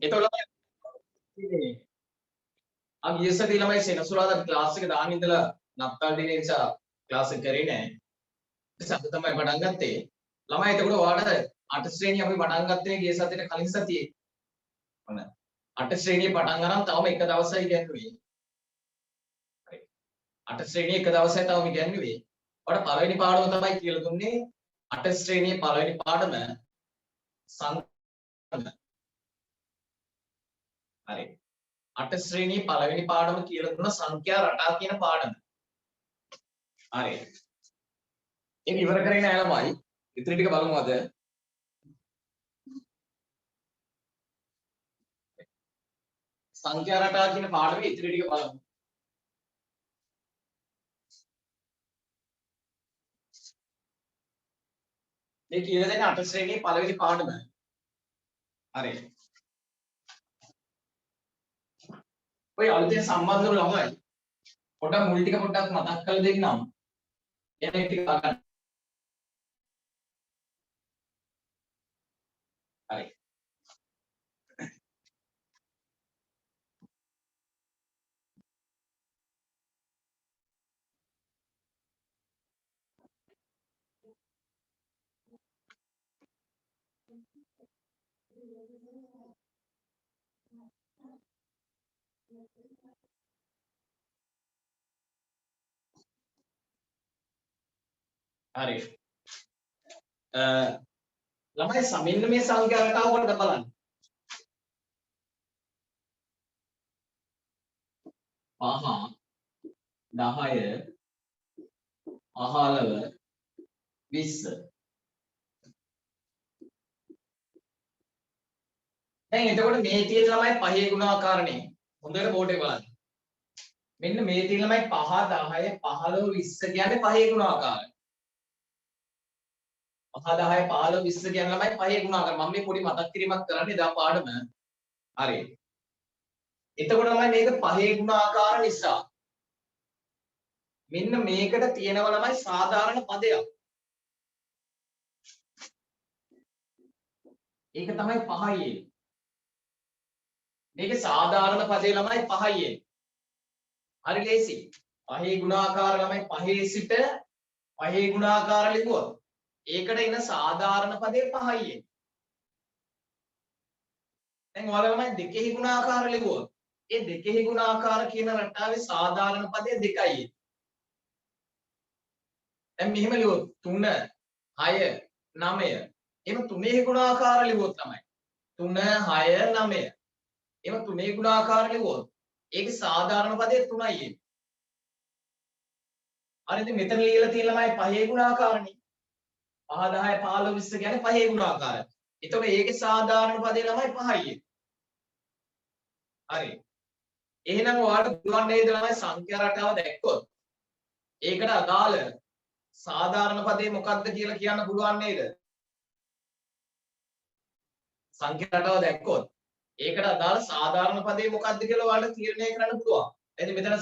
එතකොට අපි ඊයේසදී ළමයි සෙනසුරාදා ක්ලාස් එක දාන්න ඉඳලා නත්තල් දිනේ නිසා ක්ලාස් එක කරේ නැහැ. ඒක තමයි පටන් ගත්තේ. ළමයි එතකොට ඔයාලට 8 ශ්‍රේණිය අපි පටන් ගත්තේ ගිය සතියේ කලින් සතියේ. ඔන්න 8 ශ්‍රේණිය පටන් අරන් තවම එක දවසයි ඉගෙනුවේ. හරි. 8 ශ්‍රේණිය එක දවසයි තවම ඉගෙනුවේ. ඔයාලට පළවෙනි පාඩම තමයි කියලා දුන්නේ 8 ශ්‍රේණියේ පළවෙනි පාඩම සංකල්ප. හරි. 8 ශ්‍රේණියේ පළවෙනි පාඩම කියලා දුන්න සංඛ්‍යා රටා කියන පාඩම. හරි. ඒක ඉවර කරේ නෑ ළමයි. ඉතින් ටික බලමු අද. සංඛ්‍යා රටා කියන පාඩමේ ඉතිරි ටික බලමු. මේ කියලා දෙන්නේ 8 ශ්‍රේණියේ පළවෙනි පාඩම. හරි. ඔය අලුතෙන් සම්බන්ධ වුණු ළමයි පොඩක් මුල් ටික පොඩ්ඩක් මතක් කරලා දෙන්නම්. එන ටික ගන්න. හරි. හරි. ළමයි සමින්න මේ සංඛ්‍යා රටාව පොඩ්ඩක් බලන්න. 5 10 15 20. දැන් එතකොට මේ තියෙන ළමයි පහේ ගුණාකාරනේ. හොඳට බෝඩ් එක බලන්න. මෙන්න මේ තියෙන ළමයි 5 10 15 20 කියන්නේ පහේ ගුණාකාරය. 5 10 15 20 කියන ළමයි පහේ ගුණාකාර. මම මේ පොඩි මතක් කිරීමක් කරන්නේ දා පාඩම. හරි. එතකොට තමයි මේක පහේ ගුණාකාර නිසා. මෙන්න මේකට තියෙනව ළමයි සාධාරණ පදයක්. ඒක තමයි 5යි. මේකේ සාධාරණ පදේ ළමයි 5යි. හරි ලේසි. පහේ ගුණාකාර ළමයි පහේ සිට පහේ ගුණාකාර ලිව්වොත් ඒකට එන සාධාරණ පදේ 5යි. දැන් ඔයාලා ළමයි දෙකේ ගුණාකාර ලිව්වොත් ඒ දෙකේ ගුණාකාර කියන රටාවේ සාධාරණ පදේ 2යි. දැන් මෙහෙම ලිව්වොත් 3 6 9 එහෙම තුනේ ගුණාකාර ලිව්වොත් තමයි 3 6 9 එහෙම තුනේ ගුණාකාර ලිව්වොත් ඒකේ සාධාරණ පදේ 3යි. අර ඉතින් මෙතන ලියලා තියෙන ළමයි පහේ ගුණාකාරනේ. 5 10 15 20 කියන්නේ පහේ ගුණාකාරය. එතකොට ඒකේ සාධාරණ පදේ ළමයි 5යි. හරි. එහෙනම් ඔයාලට පුළුවන් නේද ළමයි සංඛ්‍යා රටාව දැක්කොත් ඒකට අදාළ සාධාරණ පදේ මොකක්ද කියලා කියන්න පුළුවන් නේද? සංඛ්‍යා රටාව දැක්කොත් ඒකට අදාළ සාධාරණ පදේ මොකක්ද කියලා ඔයාලට තීරණය කරන්න පුළුවන්. එතන මෙතන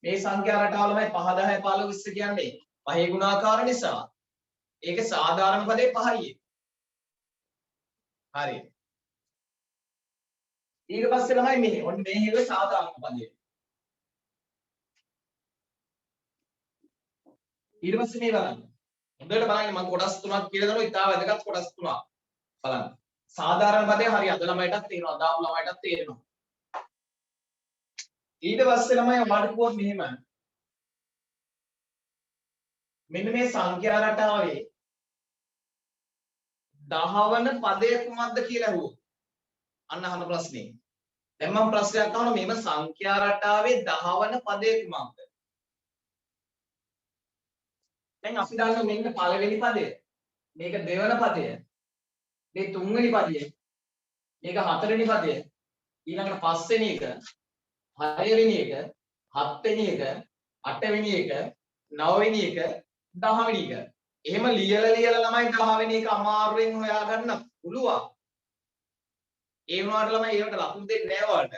මේ සංඛ්‍යා රටාව ළමයි 5 10 15 20 කියන්නේ පහේ ගුණාකාර නිසා ඒකේ සාධාරණ පදේ 5යි. හරි. ඊට පස්සේ ළමයි මේ ඔන්න මේ හේතුවේ සාධාරණ පදේ. ඊට පස්සේ මේ බලන්න. හොඳට බලන්න මම කොටස් තුනක් කියලා දෙනවා. ඉතාල වැදගත් කොටස් තුනක්. බලන්න. සාධාරණ පදේ හරි අද ළමයිටත් තේරෙනවා. අදාපු ළමයිටත් තේරෙනවා. ඊට පස්සේ ළමයි ඔයාලට කිව්වොත් මෙහෙම. මෙන්න මේ සංඛ්‍යා රටාවේ 10 වන පදය කුමක්ද කියලා අහුවොත්. අන්න අහන ප්‍රශ්නේ. දැන් මම ප්‍රශ්නයක් අහනවා මේම සංඛ්‍යා රටාවේ 10 වන පදය කුමක්ද? දැන් අපි දන්නවා මෙන්න පළවෙනි පදය. මේක දෙවන පදය. මේ තුන්වෙනි පදය. මේක හතරවෙනි පදය. ඊළඟට පස්වෙනි එක, හයවෙනි එක, හත්වෙනි එක, අටවෙනි එක, නවවෙනි එක, 10වෙනි එක. එහෙම ලියලා ළමයි 10වෙනි එක අමාරුවෙන් හොයාගන්න පුළුවන්. ඒ වුණාට ළමයි ඒකට ලකුණු දෙන්නේ නැහැ ඔයාලට.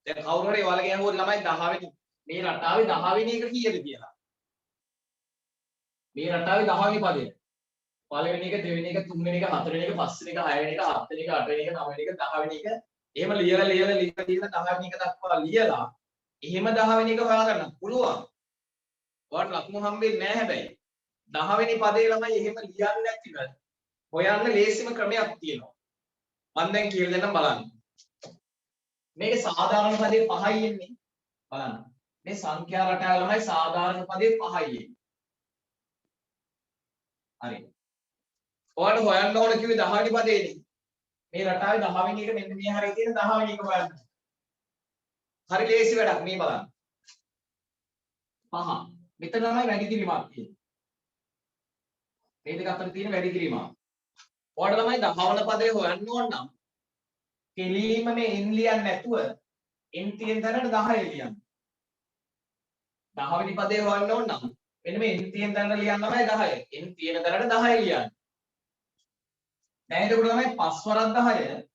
දැන් කවුරු හරි ඔයාලගේ අහුවොත් ළමයි 10වෙනි මේ රටාවේ 10වෙනි එක කීයද කියලා. මේ රටාවේ 10වෙනි පදය. පළවෙනි එක දෙවෙනි එක තුන්වෙනි එක හතරවෙනි එක පස්වෙනි එක හයවෙනි එක හත්වෙනි එක අටවෙනි එක නවවෙනි එක 10වෙනි එක එහෙම ලියලා 10වෙනි එක දක්වා ලියලා එහෙම 10වෙනි එක හොයාගන්න පුළුවන්. ඔයාලට ලකුණු හම්බෙන්නේ නැහැ හැබැයි. 10වෙනි පදේ ළමයි එහෙම ලියන්නේ නැතිව හොයන්න ලේසිම ක්‍රමයක් තියෙනවා. මම දැන් කියලා දෙන්නම් බලන්න. මේකේ සාධාරණ පදේ 5යි එන්නේ. බලන්න. මේ සංඛ්‍යා රටාව ළමයි සාධාරණ පදේ 5යි එන්නේ. හරි. ඔයාලට හොයන්න ඕන කිව්වේ 10 වෙනි පදේනේ. මේ රටාවේ 10 වෙනි එක මෙන්න මේ හරිය තියෙන 10 වෙනි එක හොයන්න. හරි ලේසි වැඩක් මේ බලන්න. 5. මෙතන තමයි වැඩි කිරීමක් තියෙන්නේ. මේ දෙක අතර තියෙන වැඩි කිරීමක්. ඔයාලට ළමයි 10 වන පදේ හොයන්න ඕන නම් කෙලින්ම මේ n ලියන්නේ නැතුව n තියෙන තැනට 10 ලියන්න. 10 වෙනි පදේ හොයන්න ඕන නම් මෙන්න මේ n තියෙන තැනට ලියන්න තමයි 10. n තියෙන තැනට 10 ලියන්න. දැන් එතකොට තමයි 5 වරක් 10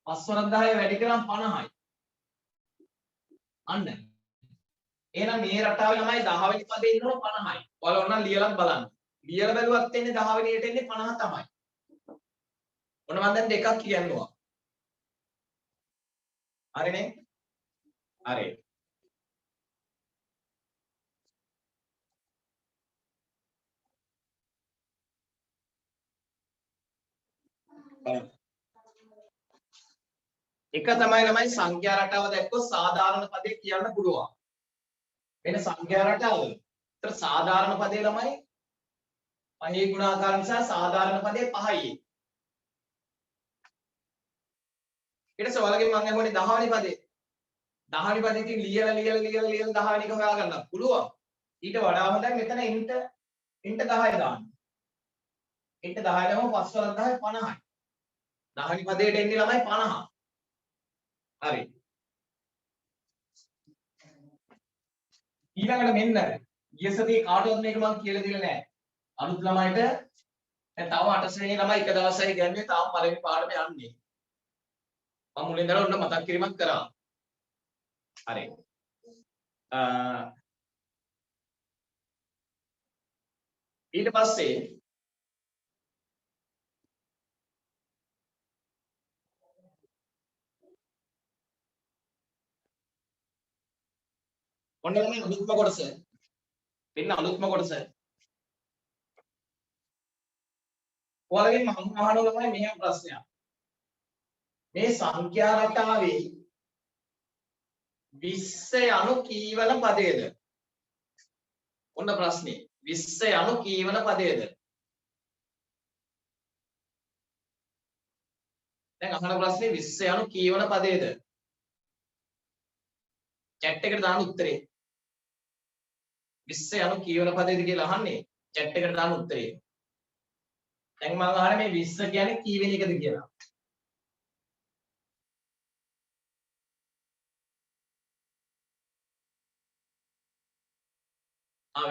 5 වරක් 10 වැඩි කරාම 50යි. අන්න. එහෙනම් මේ රටාවේ ළමයි 10 වෙනි පදේ ඉන්නව 50යි. ඔයාලා ඕනනම් ලියලා බලන්න. ලියලා බැලුවත් එන්නේ 10 වෙනියට එන්නේ 50 තමයි. ඔන්න මම දැන් දෙකක් කියන්නවා. හරිනේ? හරි. එක තමයි ළමයි සංඛ්‍යා රටාව දැක්කොත් සාධාරණ පදේ කියන්න පුළුවන්. වෙන සංඛ්‍යා රටාව. ඒතර සාධාරණ පදේ ළමයි පහේ ගුණාකාර නිසා සාධාරණ පදේ 5යි. ඊට පස්සේ ඔයාලගෙන් මම අහන්නේ 10 වෙනි පදේ. 10 වෙනි පදේ ඉතින් ලියලා 10 වෙනි එක හොයාගන්න පුළුවන්. ඊට වඩා හොඳයි මෙතන ඉන්ට 10 දාන්න. ඉන්ට 10 දාම 5 වරක් 10 50යි. 10 වෙනි පදේට එන්නේ ළමයි 50. හරි. ඊළඟට මෙන්න ගිය සතියේ කාටවත් මේක මම කියලා දෙන්නේ නැහැ. අලුත් ළමයිට දැන් තව 8 ශ්‍රේණියේ ළමයි එක දවසයි ගන්නේ තාම පළවෙනි පාඩම යන්නේ. මම මුලින් ඉඳලා ඔන්න මතක් කිරීමක් කරා. හරි. ඊට පස්සේ ඔන්න ළමයි අලුත්ම කොටස. මෙන්න අලුත්ම කොටස. ඔයාලගෙන් මම අහනවා ළමයි මෙහෙම ප්‍රශ්නයක්. මේ සංඛ්‍යා රටාවේ 20 යනු කීවන පදයේද? ඔන්න ප්‍රශ්නේ. 20 යනු කීවන පදයේද? දැන් අහන ප්‍රශ්නේ 20 යනු කීවන පදයේද? chat එකට දාන්න උත්තරේ. 20 යනු කීවන පදයේද කියලා අහන්නේ chat එකට දාන්න උත්තරේ. දැන් මම අහන්නේ මේ 20 කියන්නේ කීවෙනි එකද කියලා.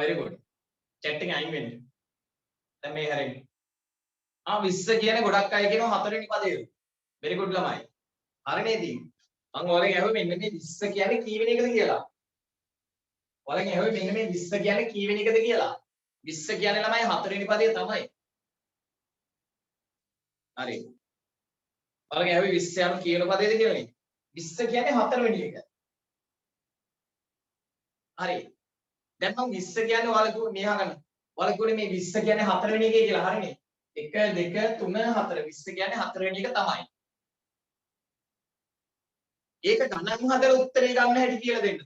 very good. chat එකෙන් අයින් වෙන්න. දැන් මේ හැරෙන්නේ. 20 කියන්නේ ගොඩක් අය කියනවා 4 වෙනි පදේ. very good ළමයි. හරිනේ ඉතින්. මම ඔයාලගෙන් අහුවේ මෙන්න මේ 20 කියන්නේ කීවෙනි එකද කියලා. ඔයාලගෙන් අහුවේ මෙන්න මේ 20 කියන්නේ කීවෙනි එකද කියලා. 20 කියන්නේ ළමයි 4 වෙනි පදේ තමයි. හරි. ඔයාලගෙන් අහුවේ 20 යනු කීවන පදේද කියලානේ. 20 කියන්නේ 4 වෙනි එක. හරි. දැන් මම 20 කියන්නේ ඔයාලා කිව්ව මෙහා ගන්න. ඔයාලා කිව්වේ මේ 20 කියන්නේ 4 වෙනි එකේ කියලා. හරිනේ. 1 2 3 4 20 කියන්නේ 4 වෙනි එක තමයි. ඒක ගණන් හදලා උත්තරේ ගන්න හැටි කියලා දෙන්නද?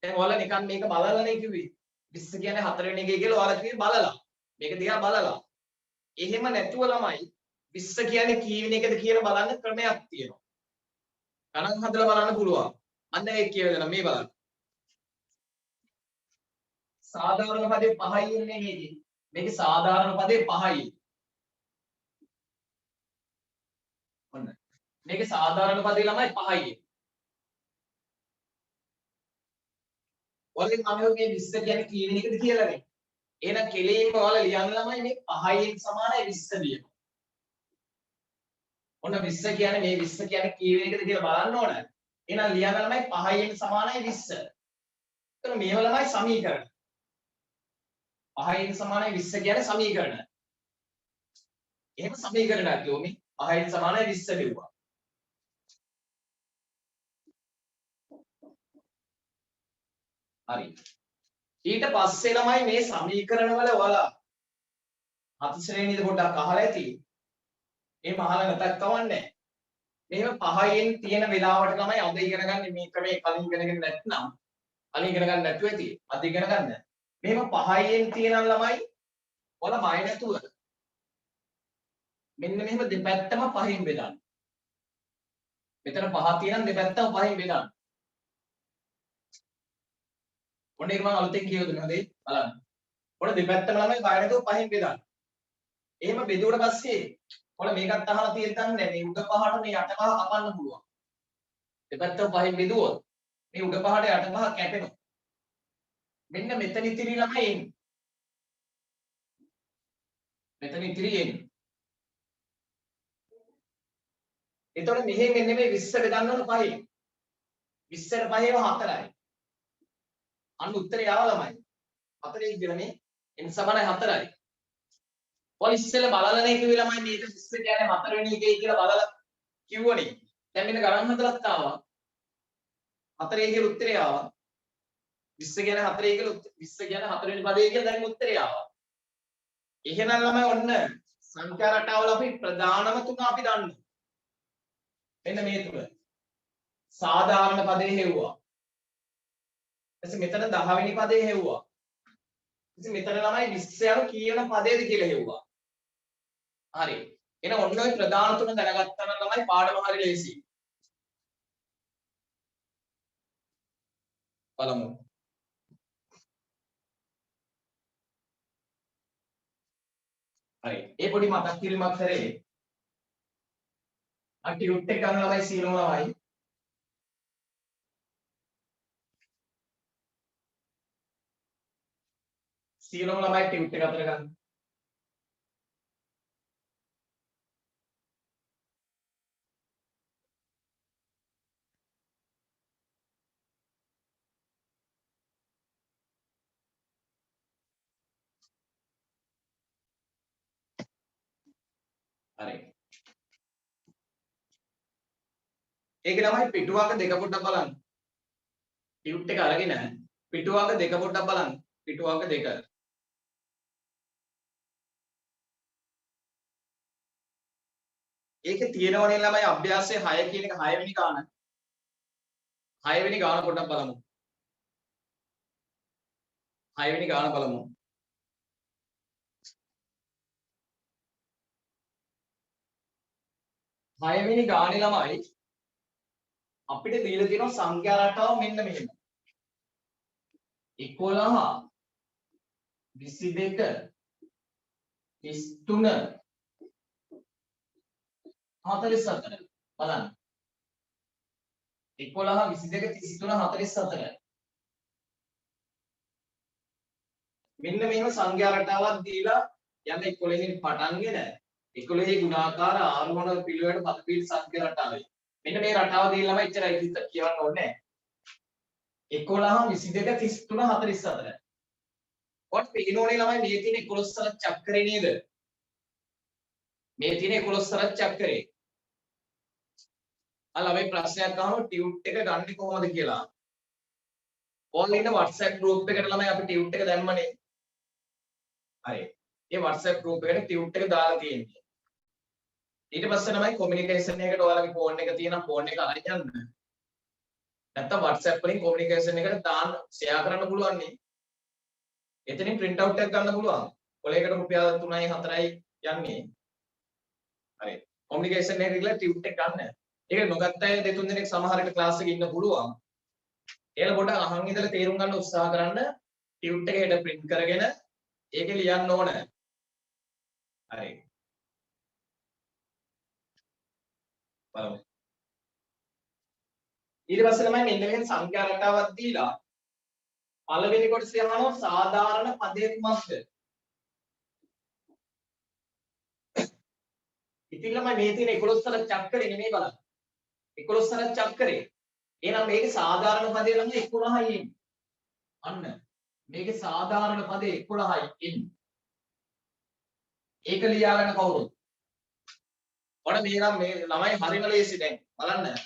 දැන් ඔයාලා නිකන් මේක බලලානේ කිව්වේ. 20 කියන්නේ 4 වෙනි එකේ කියලා ඔයාලා කිව්වේ බලලා. මේක දිහා බලලා. එහෙම නැතුව ළමයි 20 කියන්නේ කීවෙනි එකද කියලා බලන්න ක්‍රමයක් තියෙනවා. ගණන් හදලා බලන්න පුළුවන්. අන්න ඒක කියලා දෙනවා මේ බලන්න. සාධාරණ පදේ 5යි ඉන්නේ මේකේ. මේකේ සාධාරණ පදේ 5යි. ඔන්න. මේකේ සාධාරණ පදේ ළමයි 5යි. ඔයාලගෙන් මම මේ 20 කියන්නේ කීවෙනි එකද කියලානේ. එහෙනම් කෙලින්ම ඔයාලා ලියන්න ළමයි මේ 5යි සමානයි 20 ලියනවා. ඔන්න 20 කියන්නේ මේ 20 කියන්නේ කීවෙනි එකද කියලා බලන්න ඕන. එහෙනම් ලියන්න ළමයි 5යි සමානයි 20. එතන මේව ළමයි සමීකරණ. 5න් සමානයි 20 කියන්නේ සමීකරණ. එහෙම සමීකරණයක් යෝමි 5න් සමානයි 20 ලිව්වා. හරි. ඊට පස්සේ ළමයි මේ සමීකරණ වල ඔයාලා හත ශ්‍රේණියද පොඩ්ඩක් අහලා ඇති. එහෙම අහලා නැතත් කවන්නේ. මෙහෙම 5න් තියෙන වෙලාවට ළමයි අද ඉගෙන ගන්න මේ ක්‍රමයේ කලින් ඉගෙනගෙන නැත්නම් කලින් ඉගෙන ගන්න නැතුව ඇති. අද ඉගෙන ගන්න. මෙහෙම 5න් තියෙන ළමයි ඔයාලා බය නැතුව මෙන්න මෙහෙම දෙපැත්තම 5න් බෙදන්න. මෙතන 5 තියෙනම් දෙපැත්තම 5න් බෙදන්න. ඔන්න ඒක මම අලුතෙන් කියව දුන්නා නේද? බලන්න. ඔන්න දෙපැත්තම ළමයි බය නැතුව 5න් බෙදන්න. එහෙම බෙදුවට පස්සේ ඔයාලා මේකත් අහලා තියෙද්දන්නේ මේ උඩ පහට මේ යට පහ කපන්න පුළුවන්. දෙපැත්තම 5න් බෙදුවොත් මේ උඩ පහට යට පහ කැපෙනවා. මෙන්න මෙතන ඉතිරි ළමයි එන්නේ. මෙතන ඉතිරි එන්නේ. එතකොට මෙහෙ මෙන්න මේ 20 බෙදන්න ඕන 5න්. 20ට 5 ඒවා 4යි. අන්න උත්තරේ ආව ළමයි. 4 ඉගෙනනේ n සමානයි 4යි. ඔය ඉස්සෙල්ලා බලලා කිව්වේ ළමයි මේක 20 කියන්නේ 4 වෙනි එකේ කියලා බලලා කිව්වනේ. දැන් මෙන්න ගණන් හදලත් ආවා. 4 කියලා උත්තරේ ආවා. 20 කියන්නේ 4 කියලා 20 කියන්නේ 4 වෙනි පදේ කියලා දැන් උත්තරේ ආවා. එහෙනම් ළමයි ඔන්න සංඛ්‍යා රටාවල අපි ප්‍රධානම තුන අපි දන්නවා. මෙන්න මේ තුන. සාධාරණ පදේ හෙව්වා. ඊට මෙතන 10 වෙනි පදේ හෙව්වා. ඉතින් මෙතන ළමයි 20 යන කීයන පදේද කියලා හෙව්වා. හරි. එහෙනම් ඔන්න ඔය ප්‍රධාන තුන දැනගත්තා නම් ළමයි පාඩම හරි ලේසි. බලමු. හරි. ඒ පොඩි මතක් කිරීමක් කරේ. ටියුට් එක ගන්න ළමයි සීලම ළමයි. සීලම ළමයි ටියුට් එක අතර ගන්න. හරි. ඒක ළමයි පිටුවක දෙක පොඩ්ඩක් බලන්න. ටියුට් එක අරගෙන පිටුවක දෙක පොඩ්ඩක් බලන්න. පිටුවක දෙක. ඒකේ තියෙනවනේ ළමයි අභ්‍යාසයේ 6 කියන එක 6 වෙනි ගාන. 6 වෙනි ගාන පොඩ්ඩක් බලමු. 6 වෙනි ගාන බලමු. හයවෙනි ගානේ ළමයි අපිට දීලා තියෙනවා සංඛ්‍යා රටාව මෙන්න මෙහෙම 11 22 33 44 බලන්න 11 22 33 44 මෙන්න මෙහෙම සංඛ්‍යා රටාවක් දීලා යන්න 11 න් පටන්ගෙන 11 ගුණාකාර ආරෝහණ පිළිවෙලට පද පිළිවෙල සංඛ්‍යා රටාවයි. මෙන්න මේ රටාව දීලා ළමයි ඉච්චරයි හිත කියවන්න ඕනේ නැහැ. 11 22 33 44. ඔත් පේනෝනේ ළමයි මේ තියෙන 11 සල චක්‍රේ නේද? මේ තියෙන 11 සල චක්‍රේ. ළමයි ප්‍රශ්නයක් අහනවා ටියුට් එක ගන්න කොහොමද කියලා. ඕන්ලයින් ඉන්න WhatsApp group එකට ළමයි අපි ටියුට් එක දැම්මනේ. හරි. ඒ WhatsApp group එකට ටියුට් එක දාලා තියෙන්නේ. ඊට පස්සේ තමයි කොමියුනිකේෂන් එකකට ඔයාලගේ ෆෝන් එක තියෙනවා ෆෝන් එක අරන් යන්න. නැත්තම් WhatsApp වලින් කොමියුනිකේෂන් එකට දාන්න ෂෙයා කරන්න පුළුවන් නේ. එතනින් print out එකක් ගන්න පුළුවන්. කොලයකට රුපියල් 3යි 4යි යන්නේ. හරි. කොමියුනිකේෂන් එකකට ගිහලා ටියුට් එක ගන්න. ඒක නොගත්ත අය දෙතුන් දෙනෙක් සමහර විට ක්ලාස් එකේ ඉන්න පුළුවන්. ඒලා පොඩ්ඩක් අහන් ඉඳලා තේරුම් ගන්න උත්සාහ කරන්න. ටියුට් එක හෙට print කරගෙන ඒක ලියන්න ඕන. හරි. බලමු. ඊට පස්සේ තමයි මෙන්න මෙහෙම සංඛ්‍යා රටාවක් දීලා පළවෙනි කොටසේ අහනවා සාධාරණ පදේ කුමක්ද? ඉතින් ළමයි මේ තියෙන 11 සල චක්‍රේ නෙමෙයි බලන්න. 11 සල චක්‍රේ. එහෙනම් මේකේ සාධාරණ පදේ ළමයි 11යි එන්නේ. අන්න. මේකේ සාධාරණ පදේ 11යි n. ඒක ලියාගන්න කවුරුද? ඔන්න මේ නම් මේ ළමයි හරිම ලේසි දැන් බලන්න.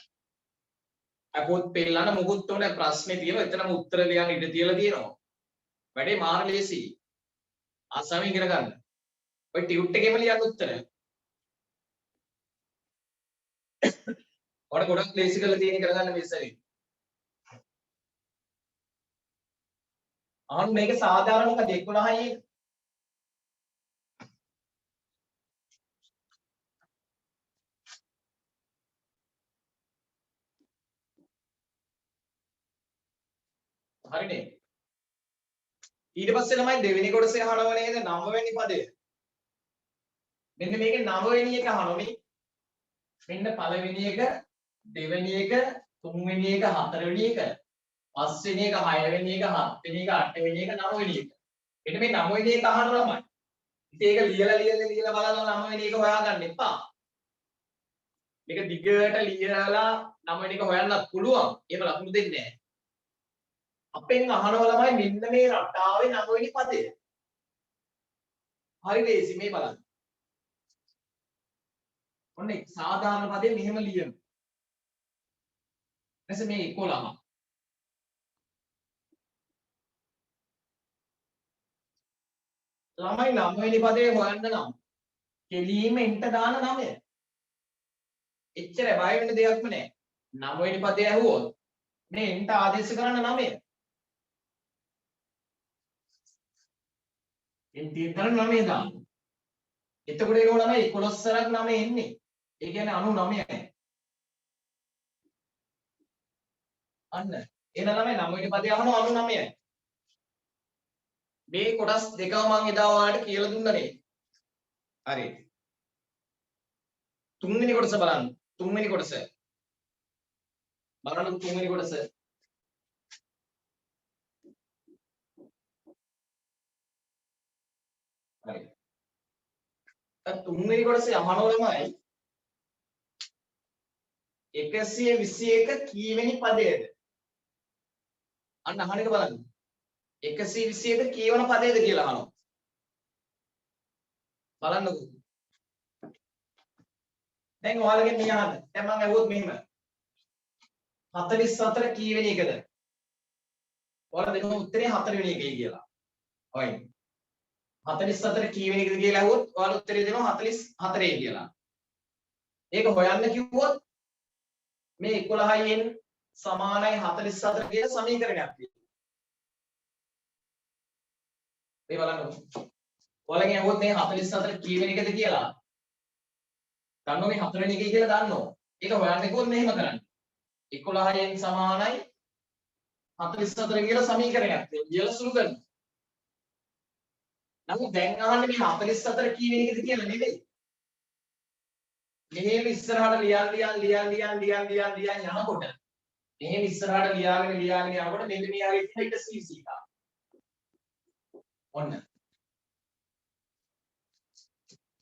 අපොත් පෙන්නන්න මොකුත් උනේ ප්‍රශ්නේ තියෙනවා. එතනම උත්තර ලියන්න ඉඩ තියලා තියෙනවා. වැඩේ මාර ලේසි. අසම ඉගෙන ගන්න. ඔය ටියුට් එකේම ලියන්න උත්තර. ඔන්න ගොඩක් ලේසි කරලා තියෙන ඉගෙන ගන්න මේ සැරේ. අහන්න මේකේ සාධාරණ මොකද 11යි. හරිනේ. ඊට පස්සේ තමයි දෙවෙනි කොටසේ අහනව නේද 9 වෙනි පදය. මෙන්න මේකේ 9 වෙනි එක අහනවා මේ. මෙන්න පළවෙනි එක, දෙවෙනි එක, තුන්වෙනි එක, හතරවෙනි එක, පස්වෙනි එක, හයවෙනි එක, හත්වෙනි එක, අටවෙනි එක, නවවෙනි එක. මෙන්න මේ 9 වෙනි එක අහන ළමයි. ඉතින් ඒක ලියලා බලනවා 9 වෙනි එක හොයාගන්න එපා. මේක දිගට ලියලා 9 වෙනි එක හොයන්නත් පුළුවන්. එහෙම ලකුණු දෙන්නේ නැහැ. අපෙන් අහනවා ළමයි මෙන්න මේ රටාවේ 9 වෙනි පදය. හරි ලේසි මේ බලන්න. ඔන්න සාධාරණ පදේ මෙහෙම ලියමු. එතකොට මේ 11. ළමයි 9 වෙනි පදේ හොයන්න නම් කෙලින්ම එන්ට දාන 9. එච්චර බය වෙන්න දෙයක්ම නැහැ. 9 වෙනි පදේ ඇහුවොත් මේ එන්ට ආදේශ කරන්න 9. එන්ටි කරන 9 දාන්න. එතකොට ඒක ළමයි 11 සරක් 9 එන්නේ. ඒ කියන්නේ 99යි. අන්න. එහෙනම් ළමයි 9 වෙනි පදේ අහනවා 99යි. මේ කොටස් දෙකම මම එදා ඔයාලට කියලා දුන්නනේ. හරි. තුන්වෙනි කොටස බලන්න. තුන්වෙනි කොටස. බලන්න තුන්වෙනි කොටස. හරි. තුන්වෙනි කොටසේ අහනවා ළමයි 121 කීවෙනි පදයේද? අන්න අහන එක බලන්න. 121 කීවන පදයේද කියලා අහනවා. බලන්නකෝ. දැන් ඔයාලගෙන් මේ අහන්න. දැන් මම අහුවොත් මෙහෙම. 44 කීවෙනි එකද? ඔයාලා දෙන්න උත්තරේ 4 වෙනි එකයි කියලා. ඔය. 44 කීවෙනි එකද කියලා අහුවොත් ඔයාලා උත්තරේ දෙනවා 44යි කියලා. ඒක හොයන්න කිව්වොත් මේ 11න් සමානයි 44 කියන සමීකරණයක් තියෙනවා. මේ බලන්නකෝ. ඔයාලගෙන් අහුවොත් මේ 44 කීවෙනි එකද කියලා. දන්නෝ මේ 4 වෙනි එකයි කියලා දන්නෝ. ඒක හොයන්න කිව්වොත් මෙහෙම කරන්න. 11න් සමානයි 44 කියලා සමීකරණයක් තියෙනවා. කියලා සුළු කරනවා. නමුත් දැන් අහන්නේ මේ 44 කීවෙනි එකද කියලා නෙවෙයි. මෙහෙම ඉස්සරහට ලියන් යනකොට මෙහෙම ඉස්සරහට ලියාගෙන යනකොට මෙන්න මේ ආගේ තියෙන 120 එක. ඔන්න.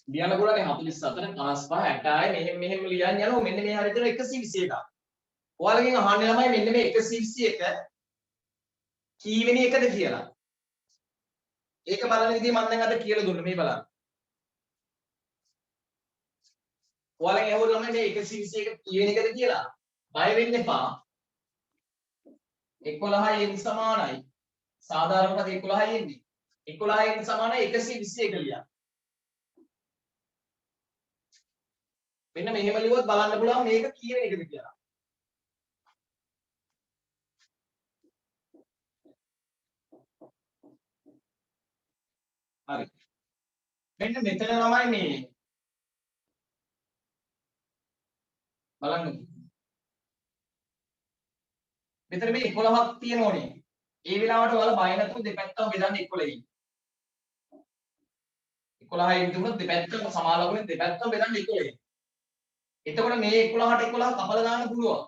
ලියන්න පුළුවන් 44 55 60 මෙහෙම ලියන් යනවා මෙන්න මේ හරියට 120 එක. ඔයාලගෙන් අහන්නේ ළමයි මෙන්න මේ 121 කීවෙනි එකද කියලා. ඒක බලන විදිහ මම දැන් අද කියලා දුන්නා මේ බලන්න. ඔයාලගෙන් අහුවොත් ළමයි මේ 121 කීවෙනි එකද කියලා. බය වෙන්න එපා. 11න් සමානයි. සාධාරණ පද 11යි එන්නේ. 11න් සමානයි 121 ලියන්න. මෙන්න මෙහෙම ලියුවොත් බලන්න පුළුවන් මේක කීවෙනි එකද කියලා. හරි. මෙන්න මෙතන තමයි මේ බලන්න. මෙතන මේ 11ක් තියෙනෝනේ. ඒ වෙලාවට ඔයාලා බය නැතුව දෙපැත්තම බෙදන්න 11යි. 11යි දුන්නොත් දෙපැත්තම සමාලවුනේ දෙපැත්තම බෙදන්න 11යි. එතකොට මේ 11ට 11 කපලා දාන්න පුළුවන්.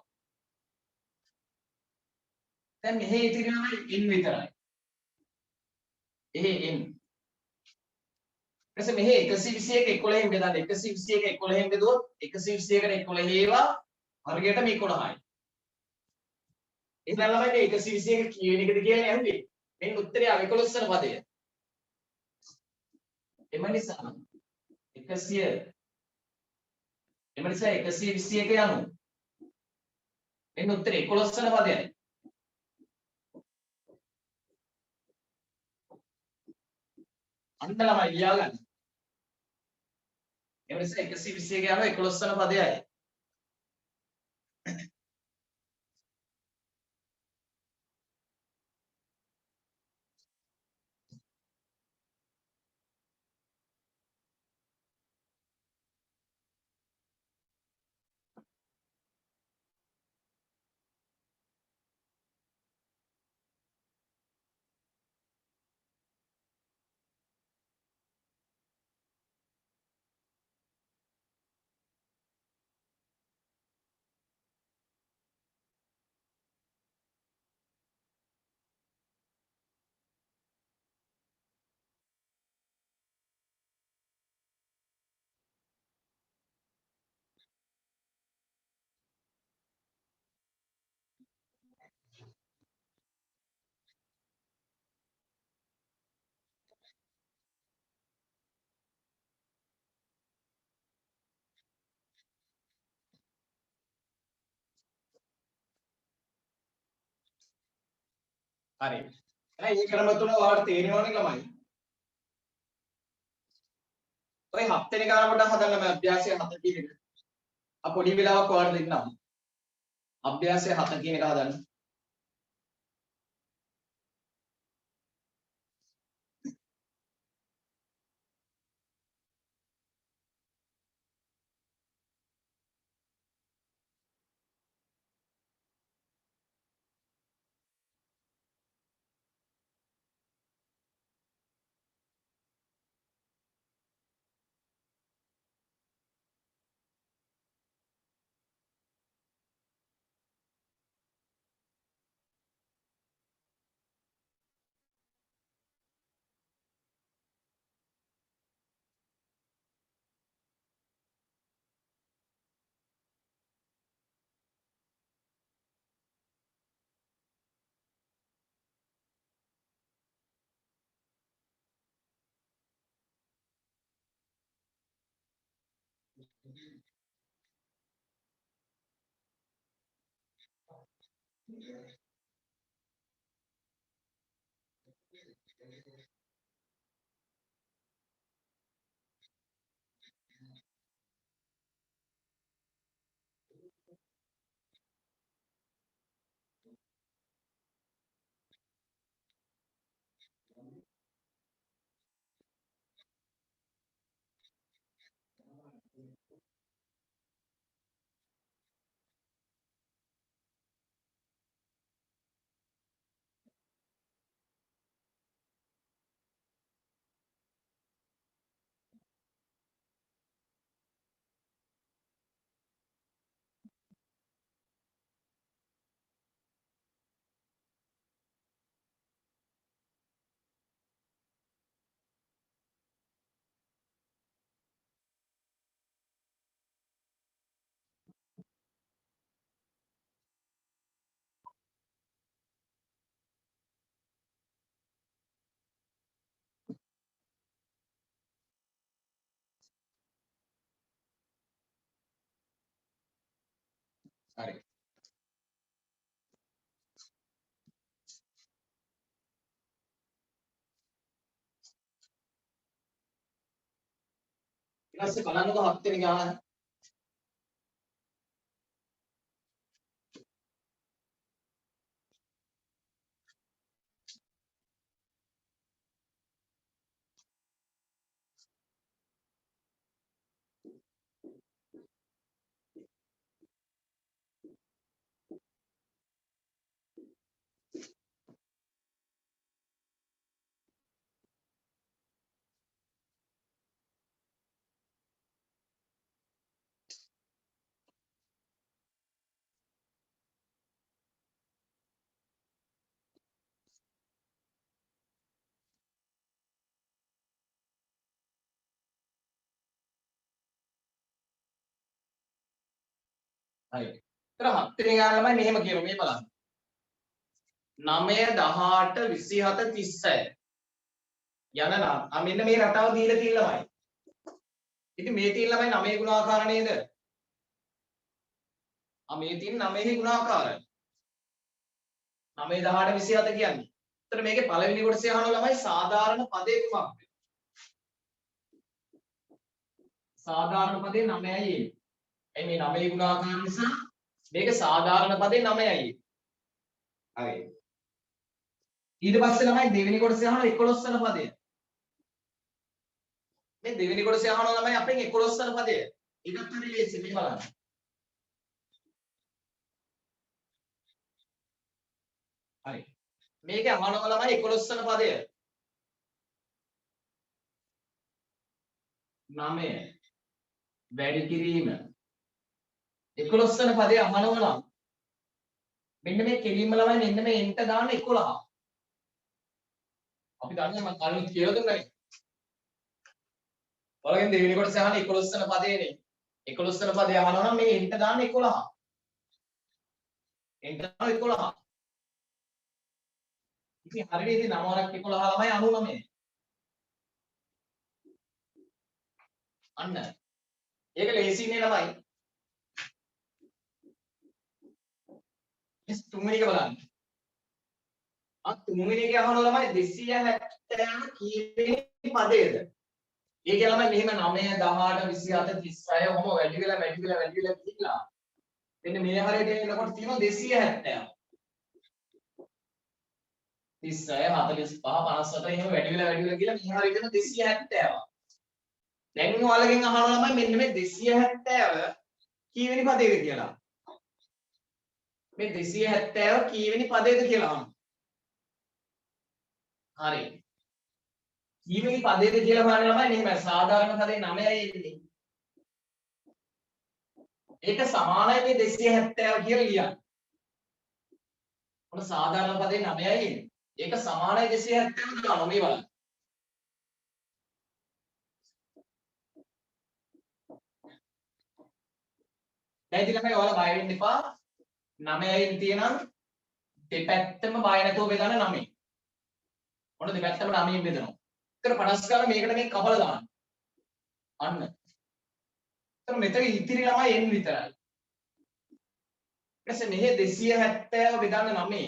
දැන් මෙහි ඉතිරි නම් n විතරයි. n. ඊට පස්සේ මෙහි 121 11න් බෙදන්න 121 11න් බෙදුවොත් 121ට 11 ඒවා හරියට මේ 11යි. එහෙනම් ළමයි මේ 121 කීවෙනි එකද කියලා ඇහුවේ. මෙන්න උත්තරය 11 වෙනි පදය. එම නිසා 121 යනු මෙන්න උත්තරය 11 වෙනි පදයයි. අන්න ළමයි ලියා ගන්න. එම නිසා 121 යනු 11 වෙනි පදයයි. හරි. එහෙනම් මේ ක්‍රම තුන ඔයාලට තේරෙනවනේ ළමයි. ඔය 7 වෙනි ගාන පොඩ්ඩක් හදන්න මම අභ්‍යාසය 7 කියන එක. පොඩි වෙලාවක් ඔයාලට දෙන්නම්. අභ්‍යාසය 7 කියන එක හදන්න. හරි. ඊට පස්සේ බලන්නකො 7 වෙනි ගාන. හරි. ඒතර 7 වෙනි ගාන ළමයි මෙහෙම කියනවා මේ බලන්න. 9 18 27 36 යන නම් මෙන්න මේ රටාව දීලා තියෙන ළමයි. ඉතින් මේ තියෙන ළමයි 9 ගුණාකාර නේද? මේ තියෙන 9 ගුණාකාරයි. 9 18 27 කියන්නේ. එතකොට මේකේ පළවෙනි කොටසේ අහන ළමයි සාධාරණ පදේ කුමක්ද? සාධාරණ පදේ 9යි එන්නේ. එයි මේ 9 ගුණාකාර නිසා මේක සාධාරණ පදේ 9යි. හරි. ඊට පස්සේ ළමයි දෙවෙනි කොටසේ අහන 11 වෙනි පදය. මේ දෙවෙනි කොටසේ අහන ළමයි අපෙන් 11 වෙනි පදය. ඒකත් හරි ලේසි මේ බලන්න. හරි. මේකේ අහනවා ළමයි 11 වෙනි පදය. 9 වැඩි කිරීම 11 වෙනි පදේ අහනවා නම් මෙන්න මේ කෙලින්ම ළමයි මෙන්න මේ එන්ට දාන්න 11. අපි දන්නේ මම කලින් කියලා දුන්නානේ. ඔයාලගෙන් දෙවෙනි කොටස අහන 11 වෙනි පදේනේ. 11 වෙනි පදේ අහනවා නම් මේ එන්ට දාන්න 11. එන්ට දාන්න 11. ඉතින් හරියට ඉතින් 9 වරක් 11 ළමයි 99. අන්න. ඒක ලේසියිනේ ළමයි. ඉස් තුන්වෙනි එක බලන්න. තුන්වෙනි එකේ අහන ළමයි 270 කීවෙනි පදේද? ඒකේ ළමයි මෙහෙම 9 18 27 36 ඔහොම වැඩි වෙලා ගිහිල්ලා මෙන්න මේ හරියට එනකොට තියෙනවා 270. 36 45 58 එහෙම වැඩි වෙලා ගිහලා මේ හරියට එන 270. දැන් ඔයාලගෙන් අහන ළමයි මෙන්න මේ 270 කීවෙනි පදේද කියලා. මේ 270 කීවෙනි පදේද කියලා අහනවා. හරි. කීවෙනි පදේද කියලා බලන්න ළමයි මෙහෙම සාධාරණ පදේ 9යි එන්නේ. ඒක සමානයි මේ 270 කියලා ලියන්න. මොන සාධාරණ පදේ 9යි එන්නේ. ඒක සමානයි 270 දානවා මේ බලන්න. දැන් ඉතින් ළමයි ඔයාලා බය වෙන්න එපා. 9යි තියෙනම් දෙපැත්තම බය නැතුව බෙදන්න 9. ඔන්න දෙපැත්තම 9න් බෙදනවා. ඒතර 50 ගාන මේකට මේ කපලා දාන්න. අන්න. ඒතර මෙතන ඉතිරි ළමයි n විතරයි. ඊට පස්සේ මෙහෙ 270 බෙදන්න 9.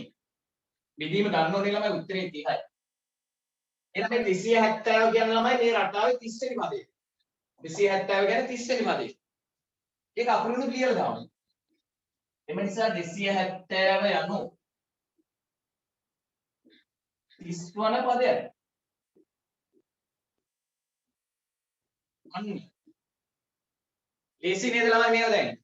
බෙදීම ගන්න ඕනේ ළමයි උත්තරේ 30යි. එහෙනම් මේ 270 කියන ළමයි මේ රටාවේ 30 වෙනි පදේ. 270 කියන්නේ 30 වෙනි පදේ. ඒක අකුරුණු ලියලා දාන්න. එම නිසා 270 යනු 30 වන පදයක්. අන්න. ලේසි නේද ළමයි මේව දැන්?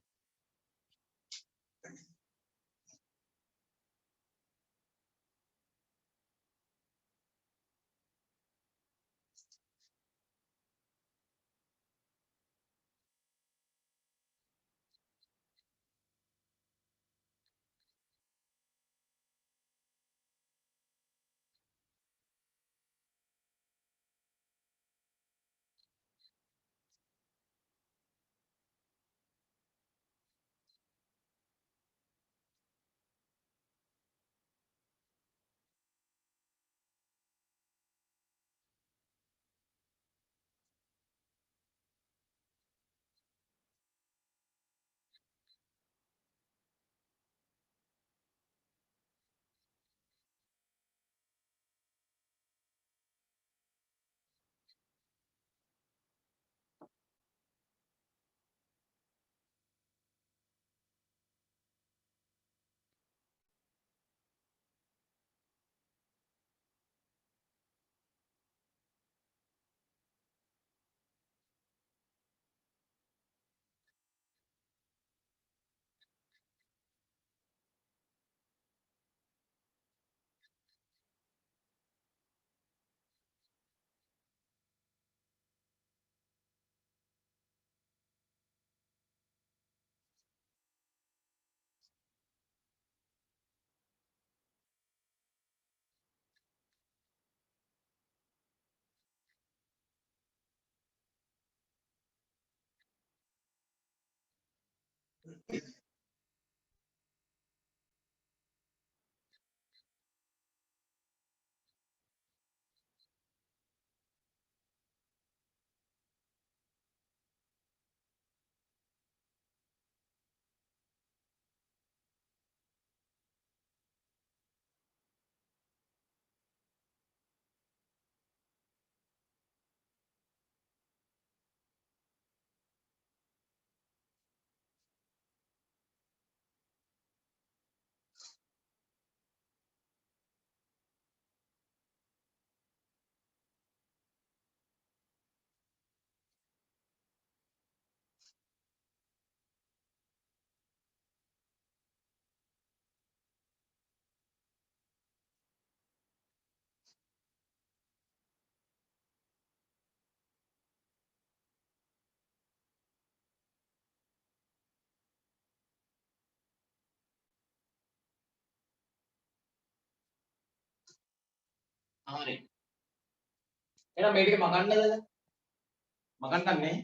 හරි. එහෙනම් මේ ටික මකන්නද? මකන්නන්නේ.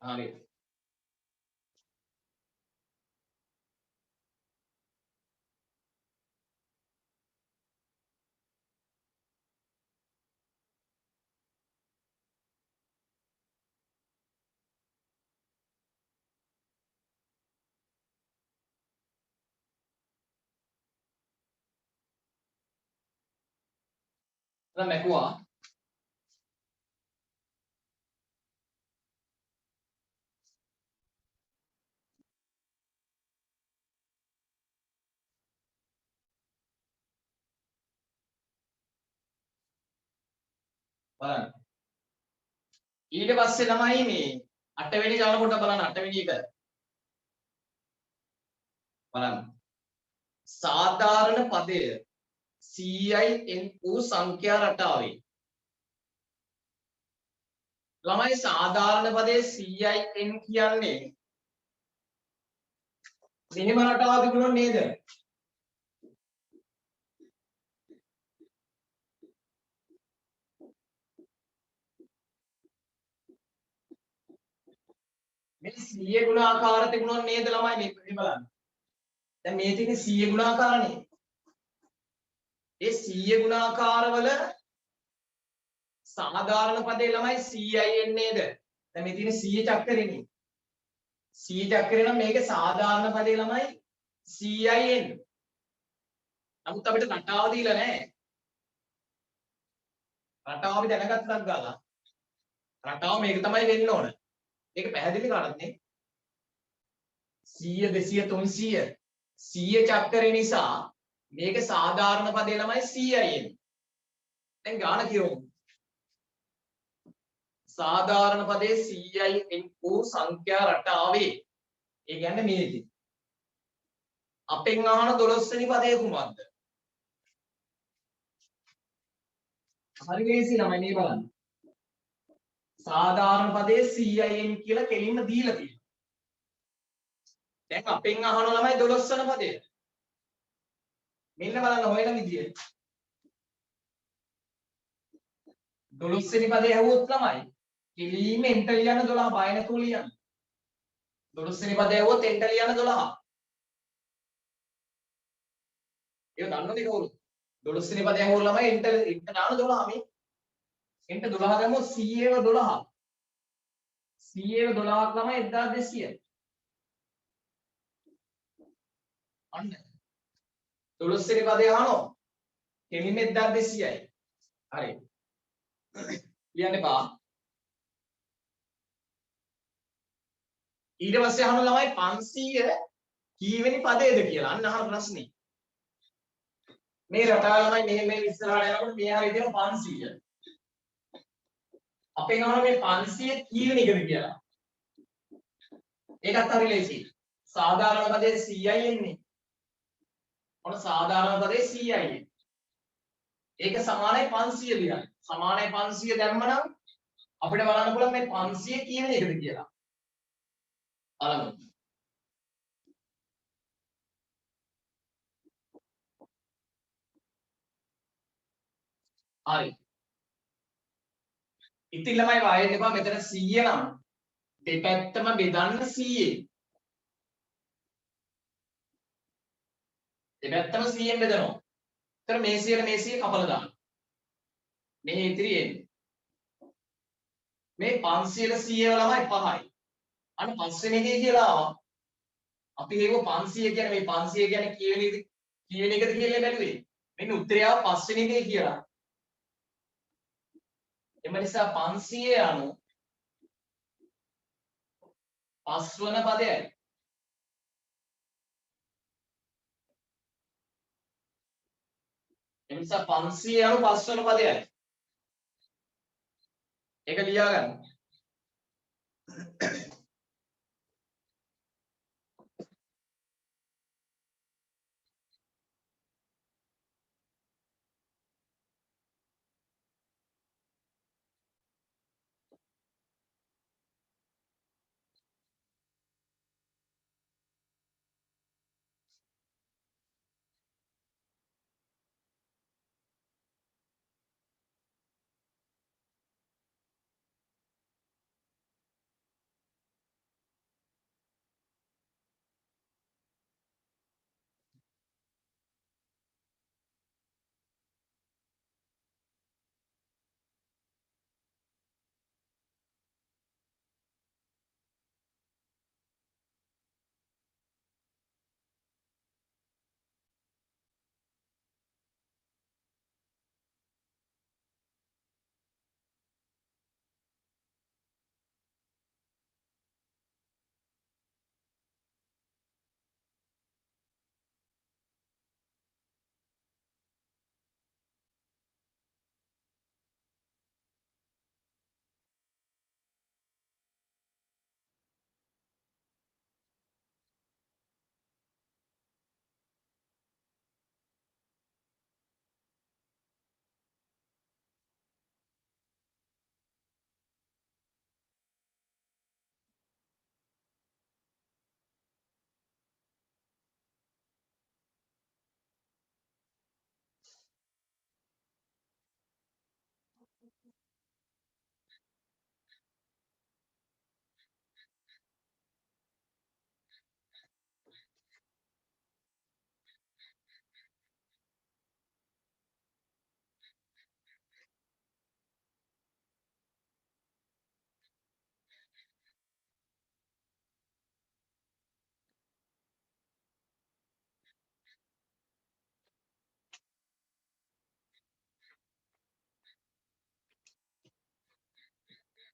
හරි. දැන් මැකුවා. බලන්න. ඊට පස්සේ තමයි මේ 8 වෙනි ගාන පොඩ්ඩක් බලන්න 8 වෙනි එක. බලන්න. සාධාරණ පදය CIN වූ සංඛ්‍යා රටාවේ. ළමයි සාධාරණ පදයේ CIN කියන්නේ මෙහෙම රටාවක් තිබුණොත් නේද? මේ 100 ගුණාකාර තිබුණොත් නේද ළමයි මේ බලන්න. දැන් මේ තියෙන්නේ 100 ගුණාකාරනේ. ඒ 100 ගුණාකාරවල සාධාරණ පදේ ළමයි CIN නේද? දැන් මේ තියෙන්නේ 100 චක්‍රෙනේ. 100 චක්‍රේ නම් මේකේ සාධාරණ පදේ ළමයි CIN. නමුත් අපිට රටාව දීලා නැහැ. රටාව අපි දැනගත්තක් ගාලා. රටාව මේක තමයි වෙන්න ඕන. ඒක පැහැදිලි කාටද නේ? 100 200 300 100 චක්‍රේ නිසා මේක සාධාරණ පදේ ළමයි CIN. දැන් ගාන කියමු. සාධාරණ පදයේ CIN වූ සංඛ්‍යා රටාවේ. ඒ කියන්නේ මේකේ. අපෙන් අහන 12 වෙනි පදේ කුමක්ද? හරි ලේසි ළමයි මේ බලන්න. සාධාරණ පදයේ CIN කියලා කෙලින්ම දීලා තියෙනවා. දැන් අපෙන් අහන ළමයි 12 වෙනි පදේ. මෙන්න බලන්න හොයන විදිය. 12 වෙනි පදේ ඇහුවොත් තමයි කෙලින්ම එන්ටර් ලියන්න 12 බය නැතුව ලියන්න. 12 වෙනි පදේ ඇහුවොත් එන්ටර් ලියන්න 12. ඒක දන්නවද කවුරුද? 12 වෙනි පදේ ඇහුවොත් ළමයි එන්ටර් දාන 12 මේ. එන්ටර් 12 දැම්මොත් 100ව 12. 100ව 12ක් ළමයි 1200. අන්න 12 වෙනි පදේ අහනවා. කෙලින්ම 1200යි. හරි. ලියන්න එපා. ඊට පස්සේ අහන ළමයි 500 කීවෙනි පදේද කියලා අන්න අහන ප්‍රශ්නේ. මේ රටාව ළමයි මේ ඉස්සරහට යනකොට මේ හරිය තියෙන 500. අපෙන් අහන මේ 500 කීවෙනි එකද කියලා. ඒකත් හරි ලේසි. සාධාරණ පදයේ CI එන්නේ. මොන සාධාරණ පදයේ CI එන්නේ. ඒක සමානයි 500 ලියන්න. සමානයි 500 දැම්මනම් අපිට බලන්න පුළුවන් මේ 500 කීවෙනි එකද කියලා. බලමු. හරි. ඉතින් ළමයි වායෙන්න එපා මෙතන 100 නම් දෙපැත්තම බෙදන්න 100. දෙපැත්තම 100ෙන් බෙදනවා. ඒතර මේ 100 මේ 100 කපලා දාන්න. මේ ඉතිරි එන්නේ. මේ 500 100 ළමයි 5යි. අන්න පස්වෙනි එකේ කියලා ආවා. අපි ඒව 500 කියන්නේ මේ 500 කියන්නේ කීවෙනි එකද කියලා බැලුවේ. මෙන්න උත්තරය ආව පස්වෙනි එකේ කියලා. එම නිසා 500 අනු 5 වන පදයයි. එම නිසා 500 අනු 5 වන පදයයි. ඒක ලියා ගන්න.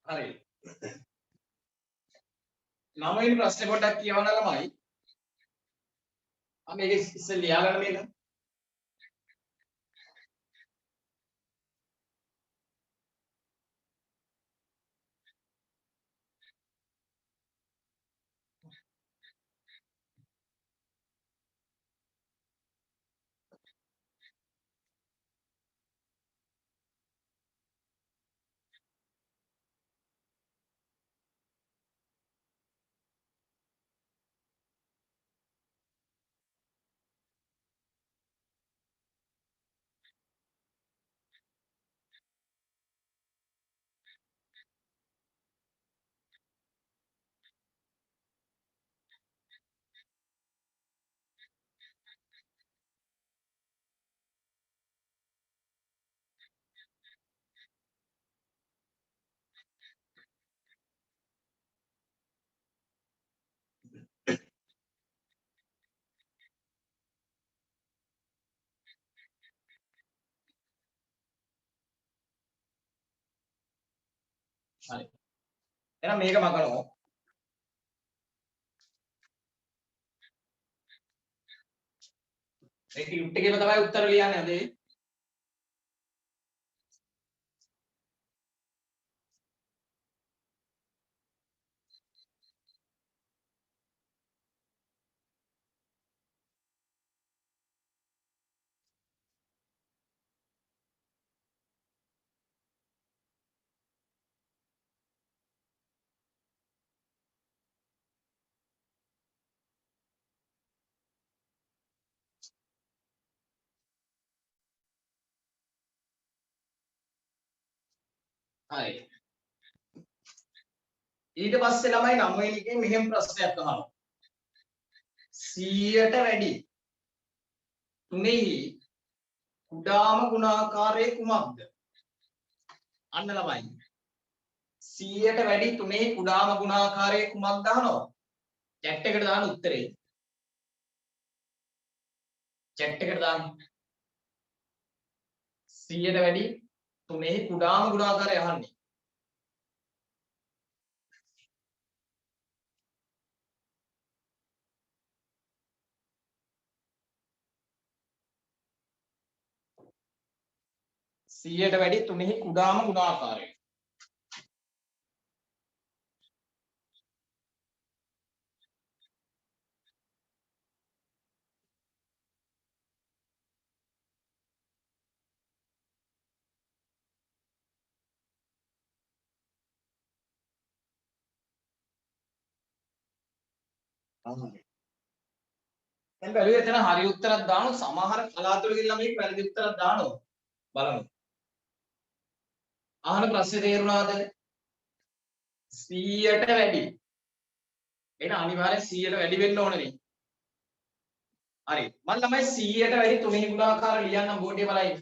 හරි. 9 වෙනි ප්‍රශ්නේ පොඩ්ඩක් කියවන්න ළමයි. අපි මේක ඉස්සෙල් ලියා ගන්න මේක. හරි. එහෙනම් මේක මකනවා. මේ ටියුට් එකේම තමයි උත්තර ලියන්නේ අද. හරි. ඊට පස්සේ ළමයි 9 වෙනි එකේ මෙහෙම ප්‍රශ්නයක් අහනවා. 100ට වැඩි තුනෙහි කුඩාම ගුණාකාරය කුමක්ද? අන්න ළමයි. 100ට වැඩි තුනෙහි කුඩාම ගුණාකාරය කුමක්ද අහනවා. chat එකට දාන්න උත්තරේ. chat එකට දාන්න. 100ට වැඩි තුනෙහි කුඩාම ගුණාකාරය අහන්නේ. සියයට වැඩි තුනෙහි කුඩාම ගුණාකාරය. දැන් බැලුවේ එතන හරි උත්තරයක් දානවා. සමහර කලාතුරකින් ළමයික් වැරදි උත්තරයක් දානවා. බලමු. අහන ප්‍රශ්නේ තේරුණාද? 100ට වැඩි. එන අනිවාර්යෙන් 100ට වැඩි වෙන්න ඕනේ. හරි. මම ළමයි 100ට වැඩි තුනෙහි ගුණාකාර ලියන්න බෝඩේ බලයින්.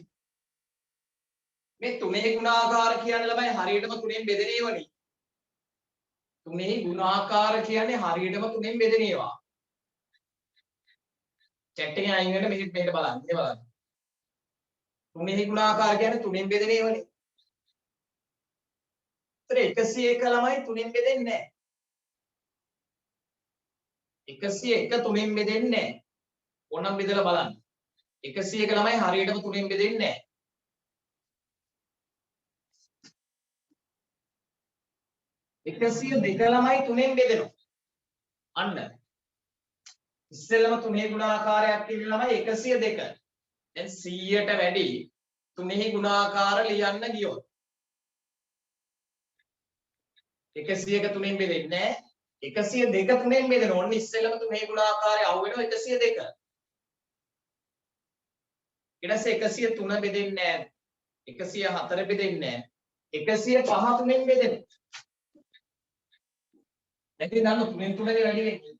මේ තුනෙහි ගුණාකාර කියන්නේ ළමයි හරියටම තුනෙන් බෙදෙන ඒවානේ. තුනෙහි ගුණාකාර කියන්නේ හරියටම තුනෙන් බෙදෙන ඒවා. chat එකෙන් අයින් වෙන්න මෙහෙට බලන්න. මේ බලන්න. තුනෙහි ගුණාකාර කියන්නේ තුනෙන් බෙදෙන ඒවානේ. ඒතර 101 ළමයි තුනෙන් බෙදෙන්නේ නැහැ. 101 තුනෙන් බෙදෙන්නේ නැහැ. ඕනම් බෙදලා බලන්න. 101 ළමයි හරියටම තුනෙන් බෙදෙන්නේ නැහැ. 102 ළමයි තුනෙන් බෙදෙනවා. අන්න. ඉස්සෙල්ලම තුනෙහි ගුණාකාරයක් කියන ළමයි 102. දැන් 100ට වැඩි තුනෙහි ගුණාකාර ලියන්න ගියොත් 101 තුනෙන් බෙදෙන්නේ නැහැ. 102 තුනෙන් බෙදෙනවා. ඔන්න ඉස්සෙල්ලම තුනෙහි ගුණාකාරය අහු වෙනවා 102. ඊට පස්සේ 103 බෙදෙන්නේ නැහැ. 104 බෙදෙන්නේ නැහැ. 105 තුනෙන් බෙදෙනවා. දැන් ඉතින් දන්න තුනෙන් තුනනේ වැඩි වෙන්නේ.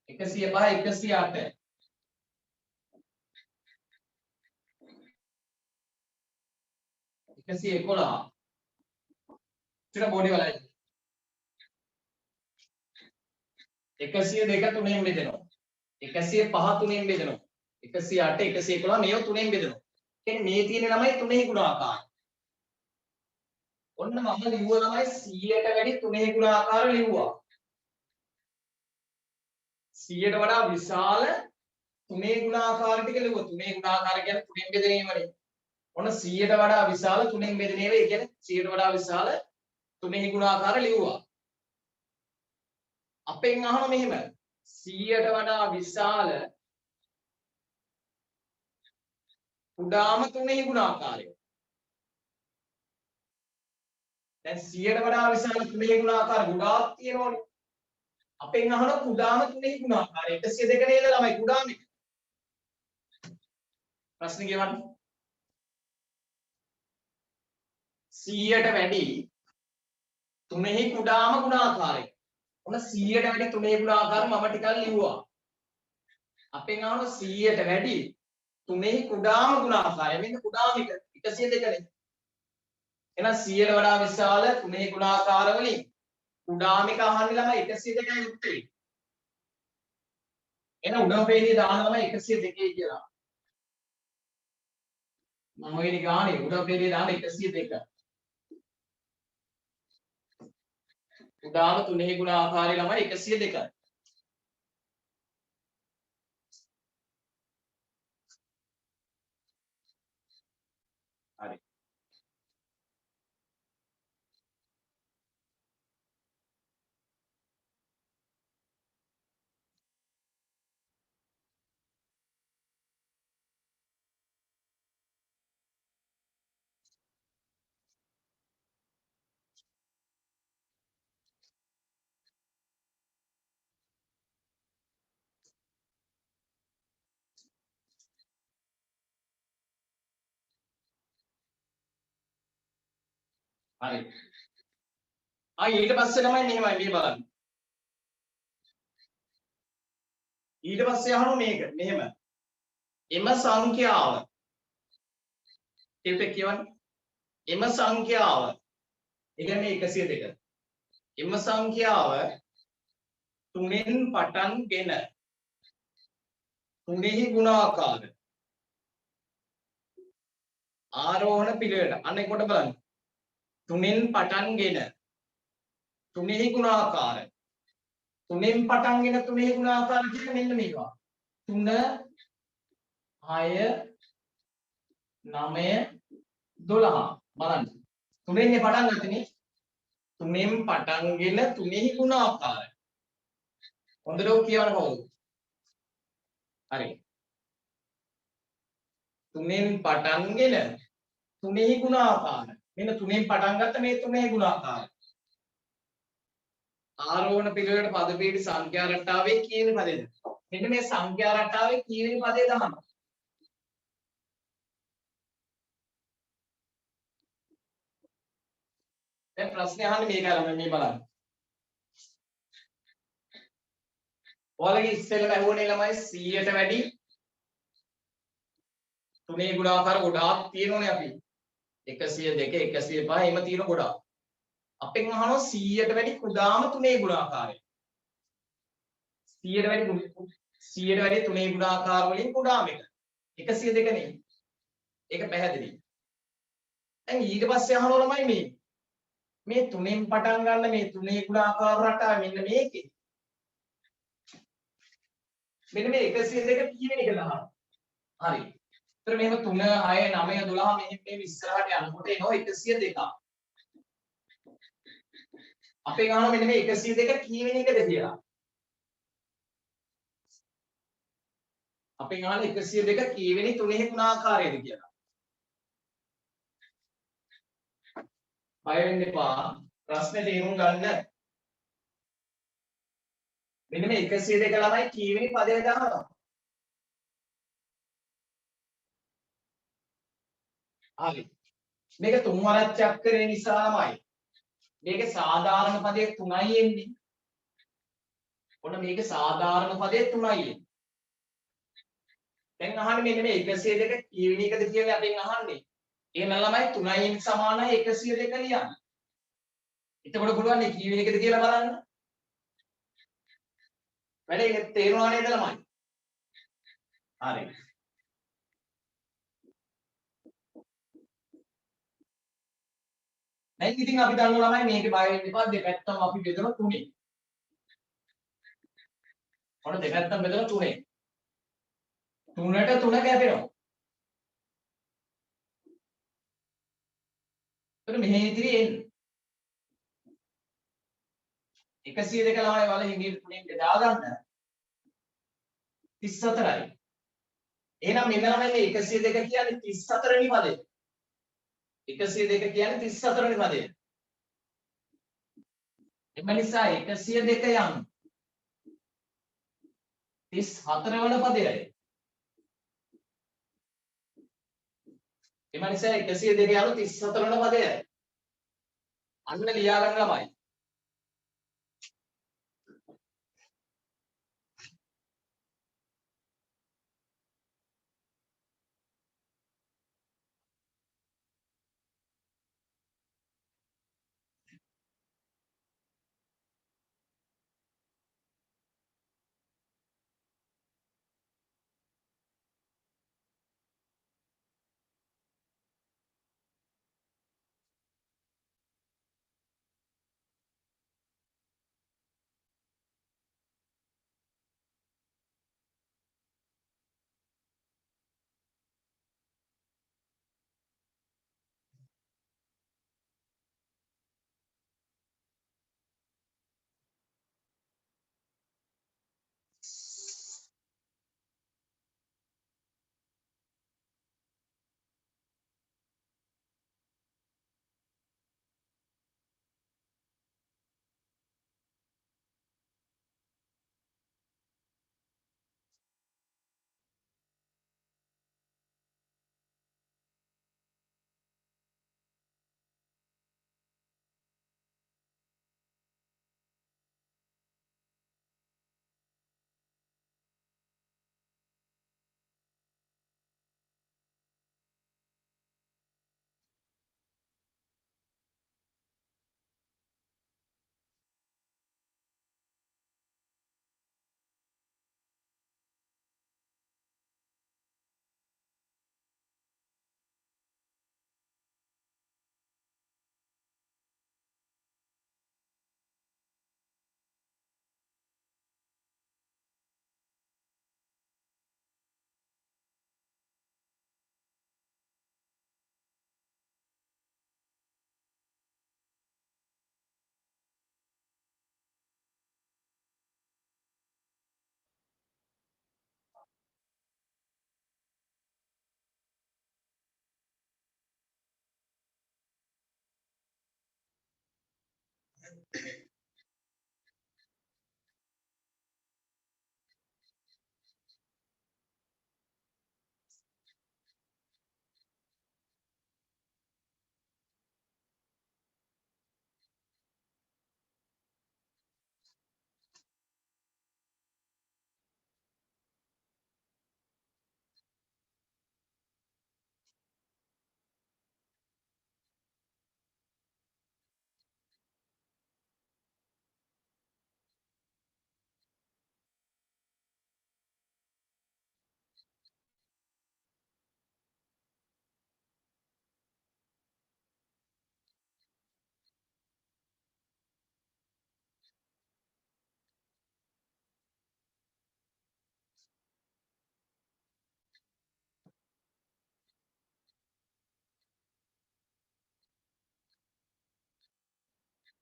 105 108 111 ඉතින් බෝඩේ බලන්න. 102 තුනෙන් බෙදෙනවා. 105 තුනෙන් බෙදෙනවා. 108 111 මේව තුනෙන් බෙදෙනවා. කියන්නේ මේ තියෙන ළමයි තුනෙහි ගුණාකාරය. ඔන්න මම ලිව්ව ළමයි 100ට වැඩි තුනෙහි ගුණාකාර ලිව්වා. 100ට වඩා විශාල තුනේ ගුණාකාර ටික ලිව්වා. තුනේ ගුණාකාර කියන්නේ තුනෙන් බෙදෙන ඒවානේ. ඔන්න 100ට වඩා විශාල තුනෙන් බෙදෙන ඒවා. ඒ කියන්නේ 100ට වඩා විශාල තුනෙහි ගුණාකාර ලිව්වා. අපෙන් අහන මෙහෙම 100ට වඩා විශාල කුඩාම තුනෙහි ගුණාකාරය. දැන් 100ට වඩා විශාල තුනෙහි ගුණාකාර ගොඩාක් තියෙනවනේ. අපෙන් අහන කුඩාම තුනෙහි ගුණාකාරය 102 නේද ළමයි කුඩාම එක. ප්‍රශ්නේ කියවන්න. 100ට වැඩි තුනෙහි කුඩාම ගුණාකාරය. ඔන්න 100ට වැඩි තුනෙහි ගුණාකාර මම ටිකක් ලිව්වා. අපෙන් අහන 100ට වැඩි තුනෙහි කුඩාම ගුණාකාරය. මෙන්න කුඩාම එක 102නේ. එහෙනම් 100ට වඩා විශාල තුනෙහි ගුණාකාර වලින් කුඩාම එක අහන්නේ ළමයි 102යි උත්තරේ. එහෙනම් උඩම පේළිය දාන ළමයි 102 කියලා. මම වෙන්නේ ගානේ උඩම පේළිය දාන 102. කුඩාම තුනෙහි ගුණාකාරය ළමයි 102යි. හරි. හරි. ඊට පස්සේ තමයි මෙහෙමයි මේ බලන්න. ඊට පස්සේ අහනවා මේක මෙහෙම. එම සංඛ්‍යාව ටික කියවන්නේ. එම සංඛ්‍යාව ඒ කියන්නේ 102. එම සංඛ්‍යාව තුනෙන් පටන්ගෙන තුනෙහි ගුණාකාර ආරෝහණ පිළිවෙලට. අන්න ඒක කොට බලන්න. තුනෙන් පටන්ගෙන තුනෙහි ගුණාකාරය. තුනෙන් පටන්ගෙන තුනෙහි ගුණාකාරය කියන්නේ මෙන්න මේවා. 3 6 9 12 බලන්න. තුනෙන් පටන් ගත්තනේ. තුනෙන් පටන්ගෙන තුනෙහි ගුණාකාරය. හොඳට ඔක් කියවන්න කවුද? හරි. තුනෙන් පටන්ගෙන තුනෙහි ගුණාකාරය. මෙන්න තුනෙන් පටන් ගත්ත මේ තුනෙහි ගුණාකාරය. ආරෝහණ පිළිවෙලට පද පිටි සංඛ්‍යා රටාවේ කීවෙනි පදේද? මෙන්න මේ සංඛ්‍යා රටාවේ කීවෙනි පදේද අහන්න. දැන් ප්‍රශ්නේ අහන්නේ මේකයි ළමයි මේ බලන්න. ඔයාලගේ ඉස්සෙල්ලම ඇහුවනේ ළමයි 100ට වැඩි තුනේ ගුණාකාර ගොඩාක් තියෙනෝනේ අපි. 102 105 එහෙම තියෙන ගොඩාක්. අපෙන් අහනවා 100ට වැඩි කුඩාම තුනේ ගුණාකාරය. 100ට වැඩි තුනේ ගුණාකාර වලින් කුඩාම එක. 102 නේ. ඒක පැහැදිලි. දැන් ඊට පස්සේ අහනවා ළමයි මේ තුනෙන් පටන් ගන්න මේ තුනේ ගුණාකාර රටාව මෙන්න මේකේ. මෙන්න මේ 102 කීවෙනි කියලා අහනවා. හරි. ඒතර මෙහෙම 3 6 9 12 මෙහෙම ඉස්සරහට යනකොට එනවා 102ක්. අපේ ගාන මෙන්න මේ 102 කීවෙනි එකද කියලා. අපේ ගාන 102 කීවෙනි තුනේ ගුණාකාරයද කියලා. බය වෙන්න එපා. ප්‍රශ්නේ තේරුම් ගන්න. මෙන්න මේ 102 ළමයි කීවෙනි පදයට දානවා. හරි. මේක තුන් වරච්චක් කරේ නිසා ළමයි. මේකේ සාධාරණ පදයේ 3යි එන්නේ. ඔන්න මේකේ සාධාරණ පදයේ 3යි එන්නේ. දැන් අහන්නේ මෙන්න මේ 102 කීවෙනි එකද කියලා අපෙන් අහන්නේ. එහෙනම් ළමයි 3යි සමානයි 102 ලියන්න. එතකොට පුළුවන් නේ කීවෙනි එකද කියලා බලන්න. වැඩේ තේරුණා නේද ළමයි? හරි. දැන් ඉතින් අපි දන්නවා ළමයි මේකේ බය වෙන්න එපා දෙපැත්තම අපි බෙදලා 3. ඔන්න දෙපැත්තම බෙදලා 3. 3ට 3 කැපෙනවා. එතකොට මෙහි ඉතිරි එන්නේ 102 ළමයි වල හිමින් 3ෙන් බෙදා ගන්න 34යි. එහෙනම් මෙන්න ළමයි මේ 102 කියන්නේ 34 වෙනි පදේ. 102 කියන්නේ 34 වෙනි පදේ. එම නිසා 102 යම් 34 වන පදයයි. එම නිසා 102 යන 34 වන පදයයි. අන්න ලියා ගන්න ළමයි.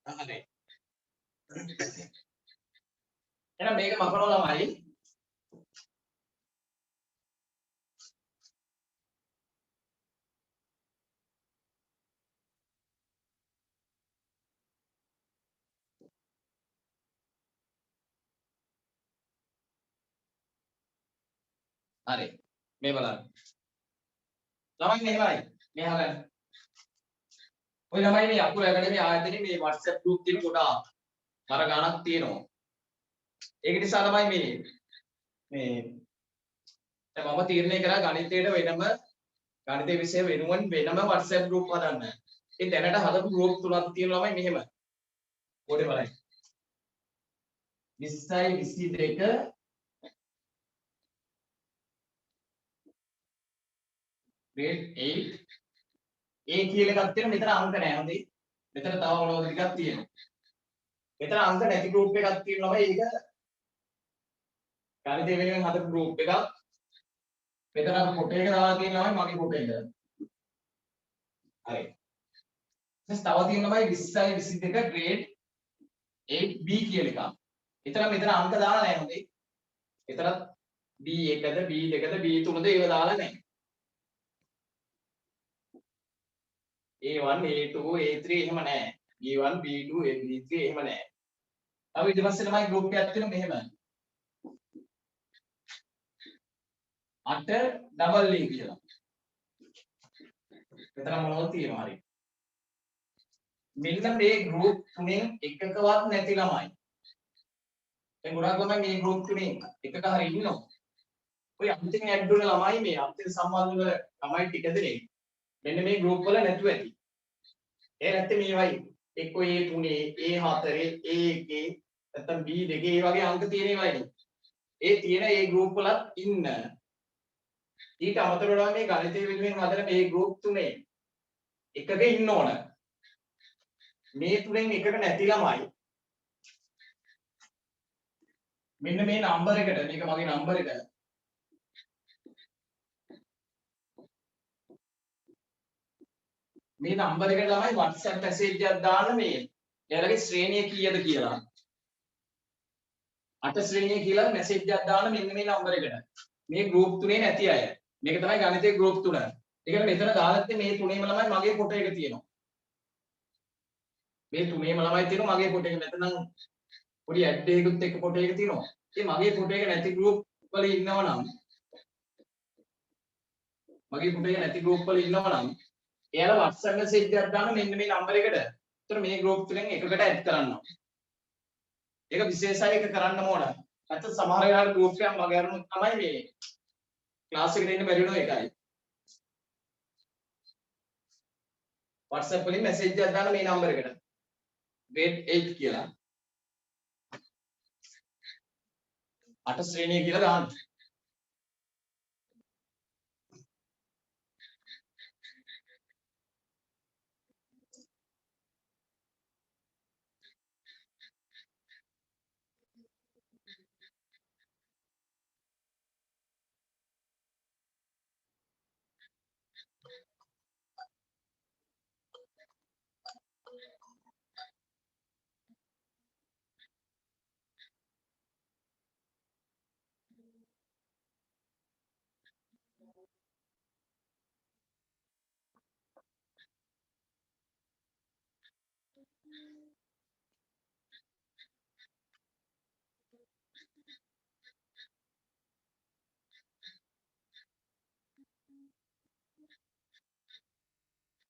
හරි. එහෙනම් මේක මකනවා ළමයි. හරි. මේ බලන්න. ළමයි මෙහෙමයි. මේ අහගන්න. ඔය ළමයි මේ අකුර ඇකඩමි ආයතනයේ මේ WhatsApp group තියෙන ගොඩාක් අර ගණක් තියෙනවා. ඒක නිසා තමයි මේ දැන් මම තීරණය කරා ගණිතයට වෙනම ගණිතයේ විෂය වෙනුවෙන් වෙනම WhatsApp group හදන්න. ඒ දැනට හදපු group තුනක් තියෙනවා ළමයි මෙහෙම. පොඩි බලන්න. 20යි 22 grade 8 A කියලා එකක් තියෙනවා. මෙතන අංක නැහැ හොඳේ. මෙතන තව මොනවද ටිකක් තියෙනවා. මෙතන අංක නැති group එකක් තියෙනවා. ඒක ගණිතය වෙනුවෙන් හදපු group එකක්. මෙතන අපි ෆොටෝ එක දාලා තියෙනවා මගේ ෆොටෝ එක. හරි. ඊට තව තියෙනවා 20යි 22 grade 8B කියලා එකක්. මෙතන අංක දාලා නැහැ හොඳේ. මෙතන B1ද B2ද B3ද ඒව දාලා නැහැ. A1 A2 A3 එහෙම නැහැ. B1 B2 B3 එහෙම නැහැ. අපි ඊට පස්සේ තමයි group එකක් තියෙන මෙහෙම. 8 double A කියලා. මෙතන මොනවද තියෙනවා හරි. මෙන්න මේ group තුනෙන් එකකවත් නැති ළමයි. දැන් ගොඩාක් ළමයි මේ group තුනෙන් එකක හරි ඉන්නවා. ඔය අන්තිම ඇඩ් වුණ ළමයි මේ අන්තිම සම්බන්ධ වල ළමයි ටික දෙනෙක් මෙන්න මේ group වල නැතුව ඇති. ඒ නැත්තේ මේවයි එක්ක A3 A4 A1 නැත්තම් B2 ඒ වගේ අංක තියෙන ඒවායිනේ. ඒ තියෙන ඒ group වලත් ඉන්න. ඊට අමතරව මේ ගණිතය වෙනුවෙන් හදන මේ group තුනේ එකක ඉන්න ඕන. මේ තුනෙන් එකක නැති ළමයි මෙන්න මේ නම්බර් එකට මේක මගේ නම්බර් එක මේ නම්බර් එකට ළමයි WhatsApp message එකක් දාන්න මේ එයාලගේ ශ්‍රේණිය කීයද කියලා 8 ශ්‍රේණිය කියලා message එකක් දාන්න මෙන්න මේ නම්බර් එකට මේ group තුනේ නැති අය මේක තමයි ගණිතයේ group තුන. ඒ කියන්නේ මෙතන දාලා තියෙන්නේ මේ තුනේම ළමයි මගේ ෆොටෝ එක තියෙනවා. මේ තුනේම ළමයි තියෙනවා මගේ ෆොටෝ එක. මෙතන පොඩි ඇඩ් එකකුත් එක්ක ෆොටෝ එක තියෙනවා. ඉතින් මගේ ෆොටෝ එක නැති group වල ඉන්නවා නම් මගේ ෆොටෝ එක නැති group වල ඉන්නවා නම් එයාලා WhatsApp message එකක් දාන්න මෙන්න මේ නම්බර් එකට. ඒතර මේ group තුනෙන් එකකට ඇඩ් කරන්න. ඒක විශේෂයි ඒක කරන්න ඕන. නැත්නම් සමහර වෙලාවට group එකක් මගේ අරමුණ තමයි මේ ක්ලාස් එකට එන්න බැරි වෙනවා ඒකයි. WhatsApp වලින් message එකක් දාන්න මේ නම්බර් එකට. grade 8 කියලා. 8 ශ්‍රේණිය කියලා දාන්න.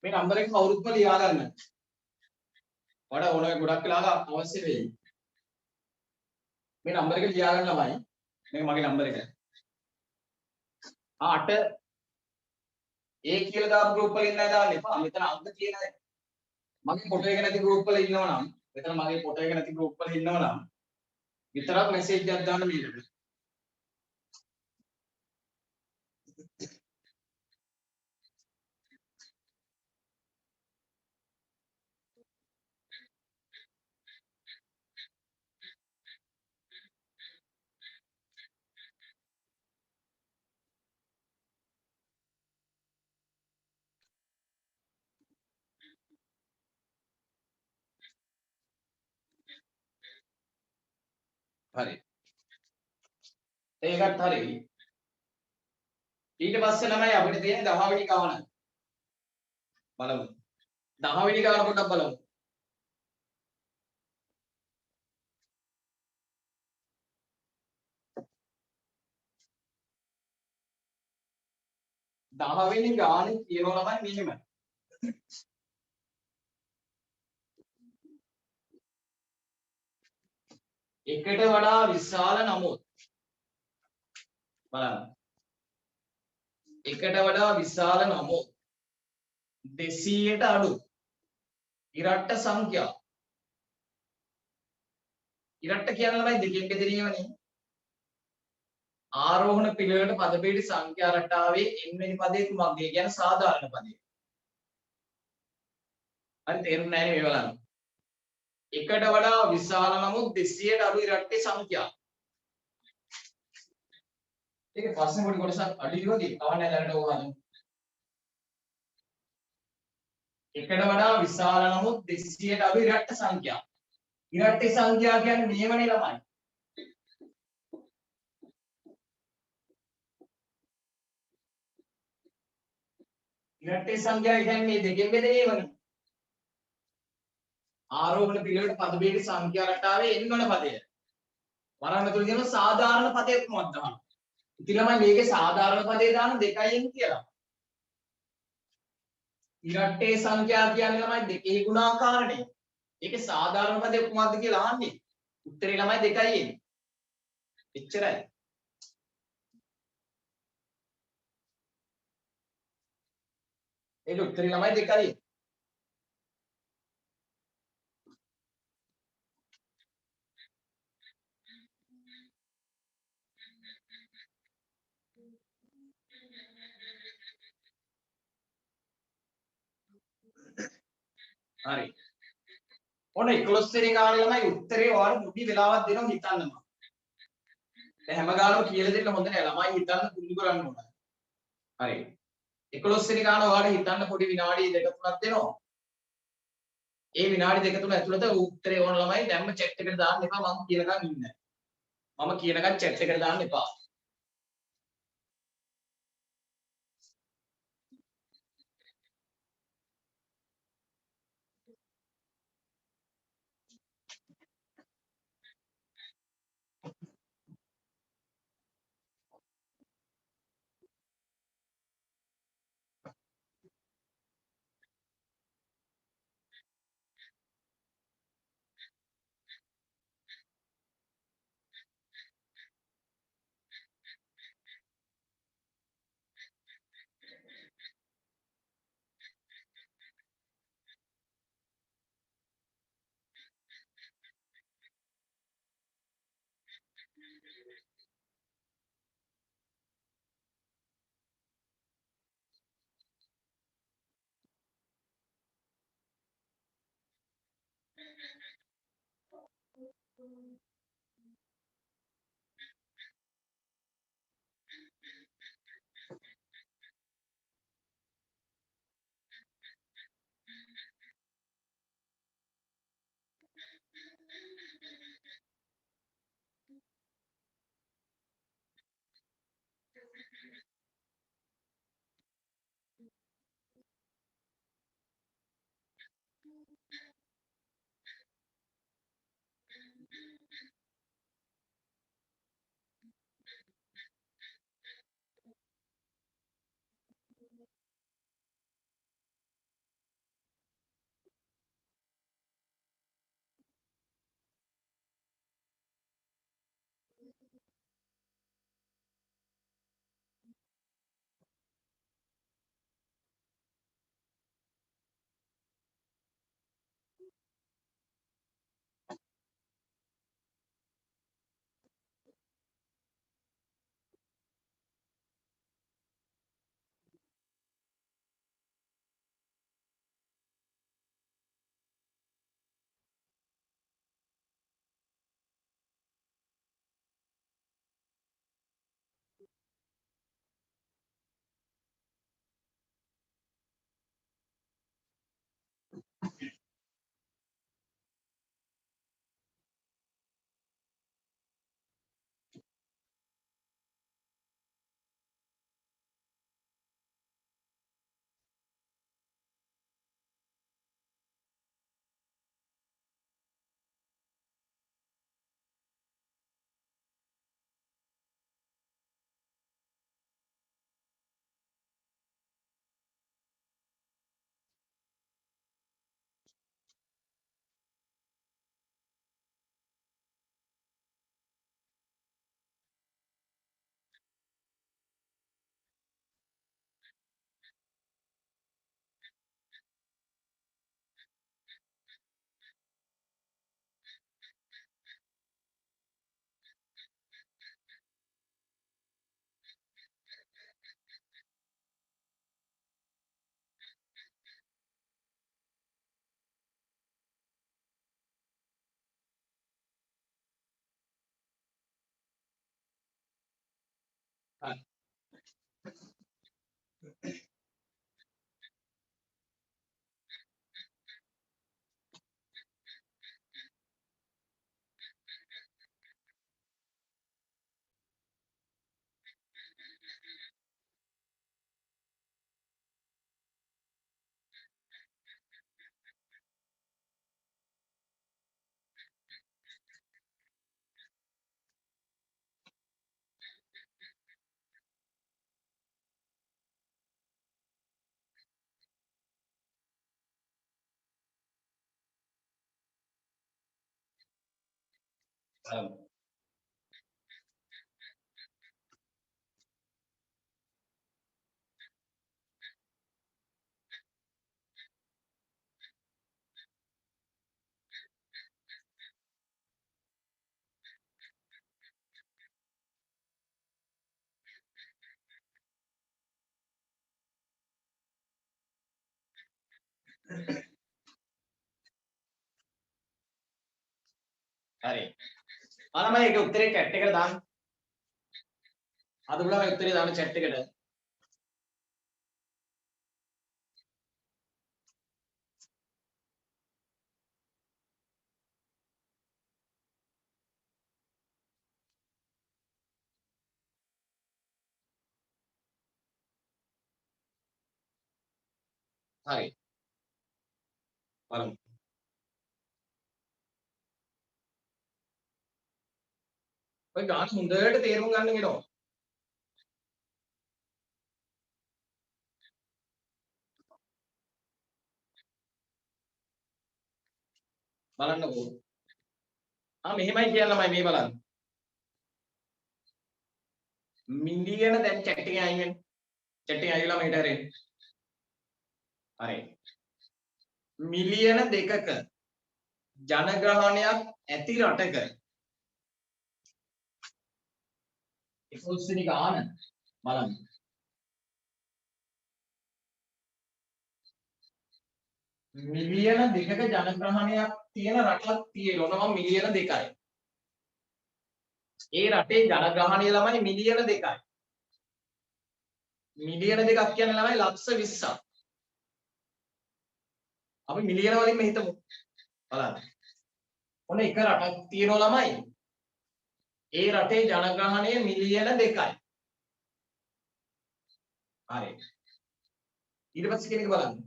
මේ නම්බර් එක කවුරුත්ම ලියා ගන්න. ඔයාලා ඕන ගොඩක් වෙලාවක අවශ්‍ය වෙයි. මේ නම්බර් එක ලියා ගන්න ළමයි. මේක මගේ නම්බර් එක. 8 ඒ කියලා දාපු ගෲප් වල ඉන්නයි දාන්න එපා. මෙතන අංක තියෙනවා. මගේ ෆොටෝ එක නැති ගෲප් වල ඉන්නවනම් මෙතන මගේ ෆොටෝ එක නැති ගෲප් වල ඉන්නවනම් විතරක් මැසේජ් එකක් දාන්න මේකට. හරි. ඒකත් හරි. ඊට පස්සේ ළමයි අපිට තියෙන 10 වෙනි ගාන. බලමු. 10 වෙනි ගාන පොඩ්ඩක් බලමු. 10 වෙනි ගානේ කියනවා ළමයි මෙහෙම. එකට වඩා විශාල නමුත් බලන්න. එකට වඩා විශාල නමුත් 200ට අඩු ඉරට්ට සංඛ්‍යා. ඉරට්ට කියන්නේ ළමයි දෙකෙන් බෙදීමනේ. ආරෝහණ පිළිවෙලට පද පිටි සංඛ්‍යා රටාවේ n වෙනි පදේ කුමක්ද? ඒ කියන්නේ සාධාරණ පදේ. හරි තේරුම් නැහැ නේ මේ බලන්න. එකට වඩා විශාල නමුත් 200ට අඩු ඉරට්ටේ සංඛ්‍යා. ඒක ප්‍රශ්න පොඩි කොටසක් අඩියෝදී කවන්නේ දැනට ඕවා. එකට වඩා විශාල නමුත් 200ට අඩු ඉරට්ට සංඛ්‍යා. ඉරට්ටේ සංඛ්‍යා කියන්නේ නියමනේ ළමයි. ඉරට්ටේ සංඛ්‍යා කියන්නේ මේ දෙකෙන් බෙදේවනේ. ආරෝහණ පිළිවෙලට පද බේද සංඛ්‍යා රටාවේ n වන පදය. වරහන් තුල තියෙන සාධාරණ පදයක් මොකක්ද දාන්න. ඉතින් ළමයි මේකේ සාධාරණ පදේ දාන 2න් කියලා. ඉරට්ටේ සංඛ්‍යා කියන්නේ ළමයි දෙකේ ගුණාකාරනේ. ඒකේ සාධාරණ පදේ කොහොමද කියලා අහන්නේ. උත්තරේ ළමයි 2යි එන්නේ. එච්චරයි. ඒක උත්තරේ ළමයි 2යි. හරි. ඔන්න 11 වෙනි ගානේ ළමයි උත්තරේ ඔයාලා මුඩි වෙලාවක් දෙනවා හිතන්නම. දැන් හැම ගානම කියලා දෙන්න හොඳ නෑ ළමයි හිතන්න පුරුදු කරන්න ඕන. හරි. 11 වෙනි ගාන ඔයාලා හිතන්න පොඩි විනාඩි 2-3ක් දෙනවා. ඒ විනාඩි 2-3 ඇතුළත උත්තරේ ඕන ළමයි දැම්ම chat එකට දාන්න එපා මම කියනකම් ඉන්න. මම කියනකම් chat එකට දාන්න එපා. හරි. අර මම ඒක උත්තරේ chat එකට දාන්න. අද උලා මම උත්තරේ දාන්න chat එකට. හරි. බලමු. ඔය ගාන හොඳට තේරුම් ගන්න වෙනවා. බලන්නකෝ. මෙහෙමයි කියලා ළමයි මේ බලන්න. මිලියන දැන් chat එකේ අයින් වෙන්න. chat එකේ අයින්ලා මෙහෙට හැරෙන්න. හරි. මිලියන දෙකක ජනගහනයක් ඇති රටක 11 වෙනි ගාන බලන්න. මිලියන දෙකක ජනගහනයක් තියෙන රටක් තියෙනවා මිලියන 2යි. ඒ රටේ ජනගහනය ළමයි මිලියන 2යි. මිලියන 2ක් කියන්නේ ළමයි ලක්ෂ 20ක්. අපි මිලියන වලින් හිතමු. බලන්න. ඔන්න එක රටක් තියෙනවා ළමයි. ඒ රටේ ජනගහනය මිලියන 2යි. හරි. ඊට පස්සේ කෙනෙක් බලන්න.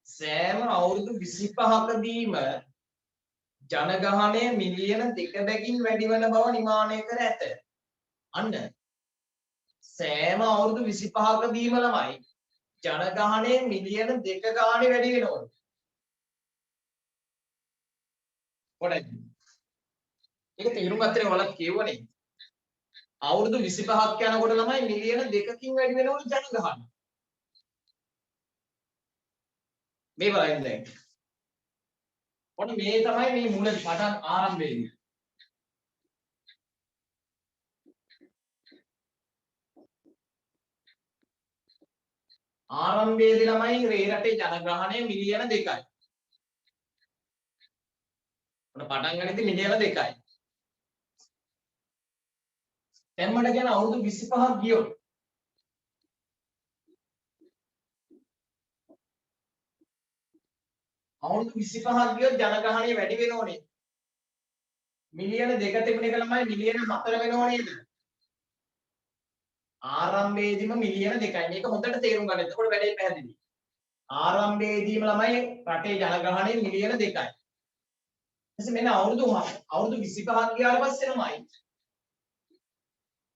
සෑම අවුරුදු 25කදීම ජනගහනය මිලියන 2 බැගින් වැඩි වන බව නිමානය කර ඇත. අන්න සෑම අවුරුදු 25කදීම ළමයි ජනගහනය මිලියන 2 ගානේ වැඩි වෙනවා. පොඩ්ඩක් ඒක තේරුම් ගත්තේ ඔයාලා කියවනේ. අවුරුදු 25ක් යනකොට ළමයි මිලියන 2කින් වැඩි වෙනවලු ජනගහනය. මේ බලන්න දැන්. ඔන්න මේ තමයි මේ මුල පටන් ආරම්භයේදී. ආරම්භයේදී ළමයි මේ රටේ ජනගහනය මිලියන 2යි. ඔන්න පටන් ගනිද්දි මිලියන 2යි. දැන් මට කියන අවුරුදු 25ක් ගියොත් අවුරුදු 25ක් ගියොත් ජනගහනය වැඩි වෙනෝනේ. මිලියන 2 තිබුණ එක ළමයි මිලියන 4 වෙනව නේද? ආරම්භයේදීම මිලියන 2යි. මේක හොඳට තේරුම් ගන්න. එතකොට වැඩේ පැහැදිලි. ආරම්භයේදීම ළමයි රටේ ජනගහනය මිලියන 2යි. ඊට මෙන්න අවුරුදු 25ක් ගියාට පස්සේ ළමයි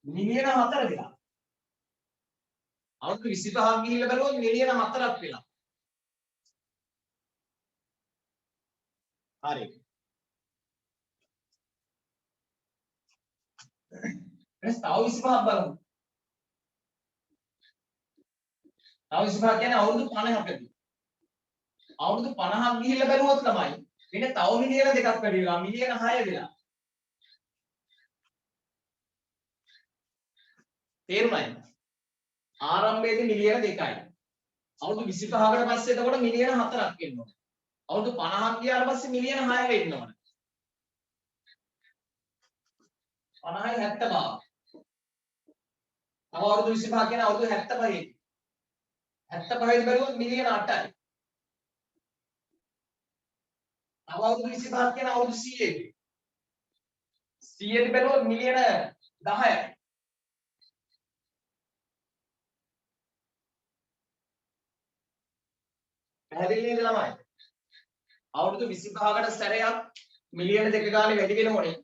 මිලියන 4 වෙලා. අවුරුදු 25ක් ගිහිල්ලා බලුවොත් මිලියන 4ක් වෙලා. හරි. ඊට තව 25ක් බලමු. තව 25ක් කියන්නේ අවුරුදු 50කදී. අවුරුදු 50ක් ගිහිල්ලා බලුවොත් ළමයි වෙන තව මිලියන 2ක් වැඩි වෙනවා. මිලියන 6 වෙලා. තේරුණාද? ආරම්භයේදී මිලියන 2යි. අවුරුදු 25කට පස්සේ එතකොට මිලියන 4ක් එනවා. අවුරුදු 50ක් ගියාට පස්සේ මිලියන 6ක ඉන්නවා. 50යි 75. තව අවුරුදු 25 කියන අවුරුදු 75. 75 බැලුවොත් මිලියන 8යි. තව අවුරුදු 25 කියන අවුරුදු 100යි. 100 බැලුවොත් මිලියන 10යි. පැහැදිලි නේද ළමයි? අවුරුදු 25කට සැරයක් මිලියන 2 ගානේ වැඩි වෙනෝනේ.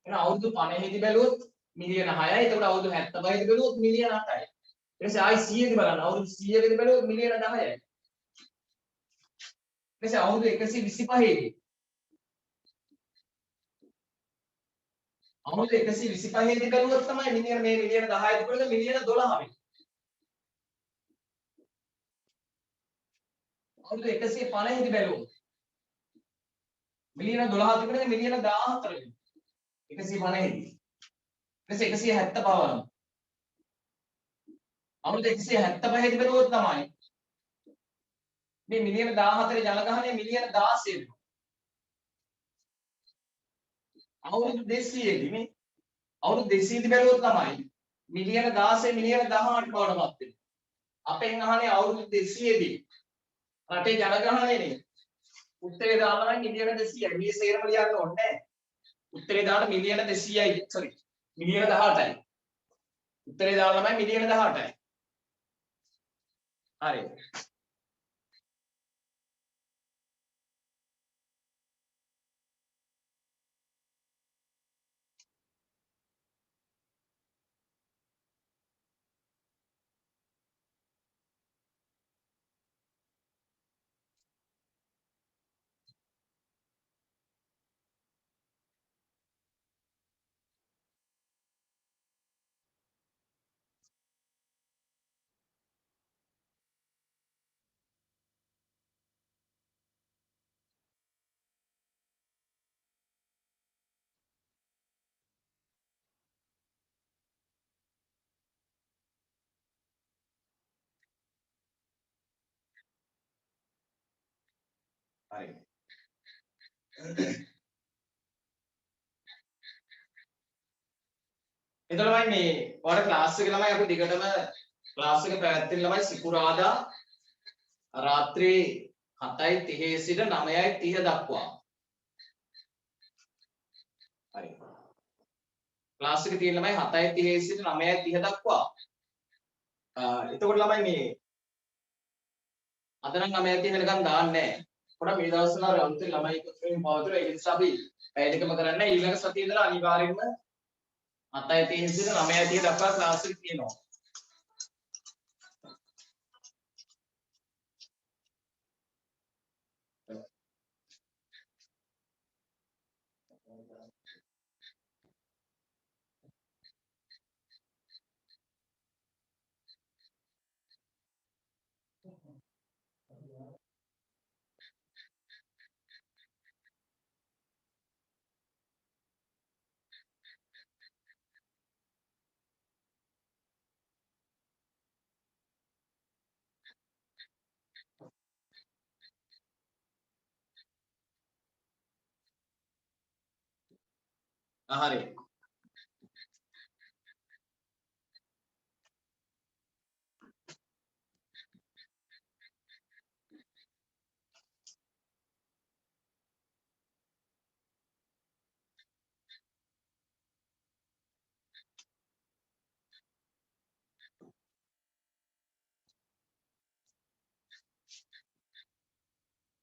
එහෙනම් අවුරුදු 50 දී බැලුවොත් මිලියන 6යි. එතකොට අවුරුදු 75 දී බැලුවොත් මිලියන 8යි. ඊට පස්සේ ආයි 100 දී බලන්න. අවුරුදු 100 දී බැලුවොත් මිලියන 10යි. ඊට පස්සේ අවුරුදු 125 දී අවුරුදු 125 දී බැලුවොත් තමයි මිලියන මේ මිලියන 10 තිබුණද මිලියන 12 වෙන්නේ. අවුරුදු 150 දී බැලුවොත් මිලියන 12 තිබුණද මිලියන 14 වෙන්නේ. 150 දී. ඊට පස්සේ 170 බලමු. අවුරුදු 175 දී බැලුවොත් තමයි මේ මිලියන 14 ජනගහනය මිලියන 16 වෙනවා. අවුරුදු 200 දී මේ අවුරුදු 200 දී බැලුවොත් තමයි මිලියන 16 මිලියන 18 බවටපත් වෙනවා. අපෙන් අහන්නේ අවුරුදු 200 දී රටේ ජනගහනයනේ උත්තරේ දානවා මිලියන 200යි. මේ සේරම ලියන්න ඕනේ නැහැ. උත්තරේ දාන්න මිලියන 200යි සෝරි මිලියන 18යි. උත්තරේ දාන්න ළමයි මිලියන 18යි. හරි. හරි. එතකොට මේ ඔයාලට ක්ලාස් එක ළමයි අපි දිගටම ක්ලාස් එක පැවැත්වෙන ළමයි සිකුරාදා රාත්‍රී 7:30 සිට 9:30 දක්වා. හරි. ක්ලාස් එක තියෙන ළමයි 7:30 සිට 9:30 දක්වා. එතකොට ළමයි මේ අද නම් 9:30 වෙනකම් දාන්නේ නැහැ. පොඩක් මේ දවස්වල අලුතෙන් ළමයි එකතු වෙමින් පවතුන ඒ නිසා අපි පැය දෙකම කරන්නේ ඊළඟ සතියේ ඉඳලා අනිවාර්යයෙන්ම 7:30 සිට 9:30 දක්වා ක්ලාස් එක තියෙනවා. හරි.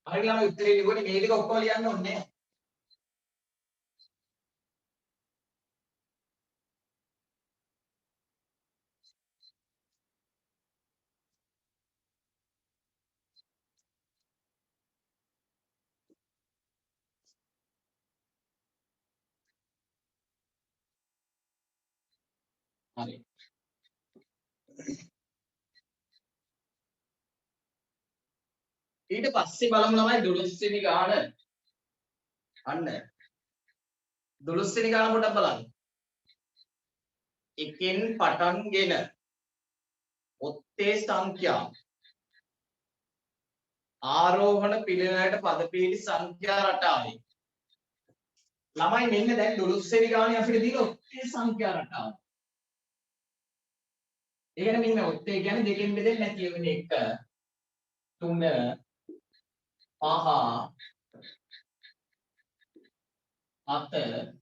හරි ළමයි උත්තරේ ලියුවනේ මේ ටික ඔක්කොම ලියන්න ඕනේ නැහැ. හරි. ඊට පස්සේ බලමු ළමයි 12 වෙනි ගාන. අන්න 12 වෙනි ගාන පොඩ්ඩක් බලන්න. එකෙන් පටන්ගෙන ඔත්තේ සංඛ්‍යා ආරෝහණ පිළිවෙලට පද පිහිටි සංඛ්‍යා රටාවේ ළමයි මෙන්න දැන් 12 වෙනි ගානේ අපිට තියෙන ඔත්තේ සංඛ්‍යා රටාව. ඒ කියන්නේ මෙන්න ඔත්තේ කියන්නේ දෙකෙන් බෙදෙන්නේ නැති වෙන එක 3 5 7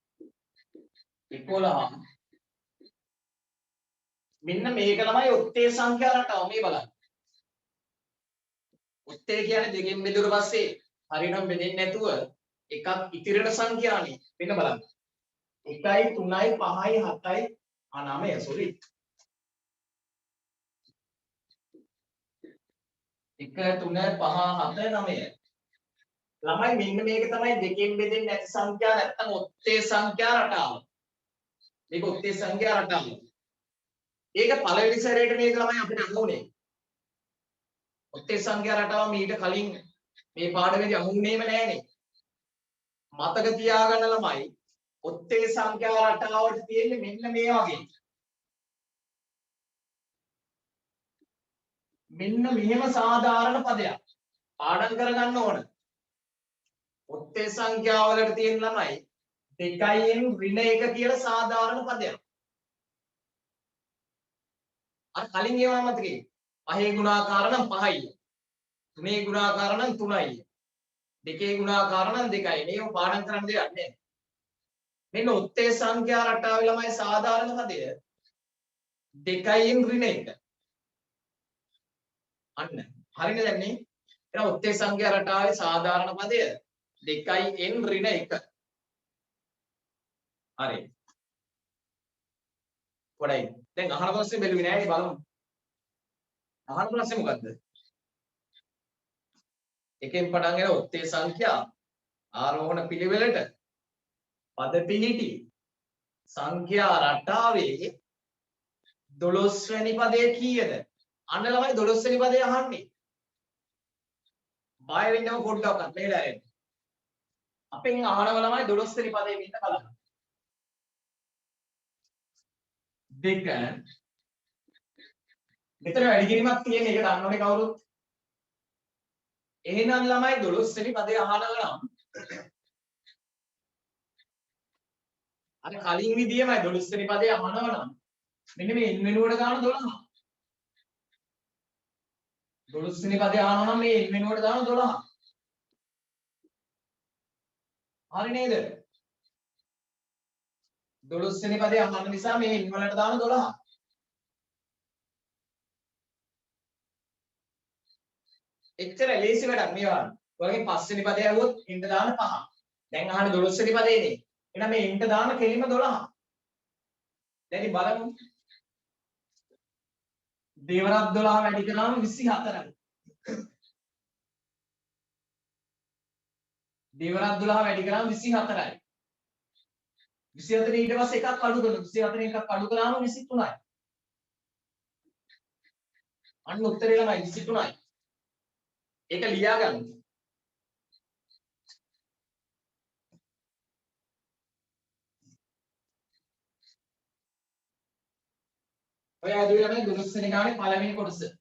11 මෙන්න මේක තමයි ඔත්තේ සංඛ්‍යා රටාව මේ බලන්න. ඔත්තේ කියන්නේ දෙකෙන් බෙදුවට පස්සේ හරියටම බෙදෙන්නේ නැතුව එකක් ඉතිරෙන සංඛ්‍යානේ. මෙන්න බලන්න. 1යි 3යි 5යි 7යි 9 සෝරි. 1 3 5 7 9. ළමයි මෙන්න මේක තමයි දෙකෙන් බෙදෙන්නේ නැති සංඛ්‍යා නැත්තම් ඔත්තේ සංඛ්‍යා රටාව. මේක ඔත්තේ සංඛ්‍යා රටාව. ඒක පළවෙනි සැරේට මේක ළමයි අපිට අහුනේ. ඔත්තේ සංඛ්‍යා රටාව මීට කලින් මේ පාඩමේදී අහුන්නේම නෑනේ. මතක තියාගන්න ළමයි ඔත්තේ සංඛ්‍යා රටාවට තියෙන්නේ මෙන්න මේ වගේ. මෙන්න මෙහෙම සාධාරණ පදයක්. පාඩම් කරගන්න ඕන. ඔත්තේ සංඛ්‍යා වලට තියෙන ළමයි 2න් ඍණ 1 කියලා සාධාරණ පදයක්. අර කලින් ඒවා මතකයි. 5 ගුණාකාර නම් 5යි. 3 ගුණාකාර නම් 3යි. 2 ගුණාකාර නම් 2යි. මේව පාඩම් කරන්න දෙයක් නෑ. මෙන්න ඔත්තේ සංඛ්‍යා රටාවේ ළමයි සාධාරණ පදය 2න් ඍණ 1. අන්න. හරිනේ දැන් මේ. එහෙනම් ඔත්තේ සංඛ්‍යා රටාවේ සාධාරණ පදය 2න් ඍණ 1. හරි. පොඩයි. දැන් අහන ප්‍රශ්නේ බැලුවේ නෑනේ බලමු. අහන ප්‍රශ්නේ මොකද්ද? එකෙන් පටන් ගෙන ඔත්තේ සංඛ්‍යා ආරෝහණ පිළිවෙලට පද පිහිටි සංඛ්‍යා රටාවේ 12 වෙනි පදේ කීයද? අන්න ළමයි 12 වෙනි පදේ අහන්නේ. බය වෙන්නව පොඩ්ඩක්වත් මෙහෙට ඇරෙන්න. අපෙන් අහනව ළමයි 12 වෙනි පදේ මෙන්න බලන්න. 2 මෙතන වැඩි කිරීමක් තියෙන එක දන්නවනේ කවුරුත්. එහෙනම් ළමයි 12 වෙනි පදේ අහනවා නම් අර කලින් විදියමයි 12 වෙනි පදේ අහනවා නම් මෙන්න මේ n වෙනුවට දාන 12. 12 වෙනි පදේ අහනවා නම් මේ n වෙනුවට දාන 12. හරි නේද? 12 වෙනි පදේ අහන්න නිසා මේ n වලට දාන 12. එච්චර ලේසි වැඩක් මේවා. ඔයගෙන් 5 වෙනි පදේ ආවොත් n දාන 5. දැන් අහන්නේ 12 වෙනි පදේනේ. එහෙනම් මේ n දාන කෙලිම 12. දැන් ඉතින් බලමු. දේවරත් 12 වැඩි කරාම 24යි. දේවරත් 12 වැඩි කරාම 24යි. 24 ඊට පස්සේ එකක් අඩු කරනවා. 24 එකක් අඩු කරාම 23යි. අන්න උත්තරේ ළමයි 23යි. ඒක ලියා ගන්න. ඔය ආදුවේ ළමයි 12 වෙනි ගානේ පළවෙනි කොටස.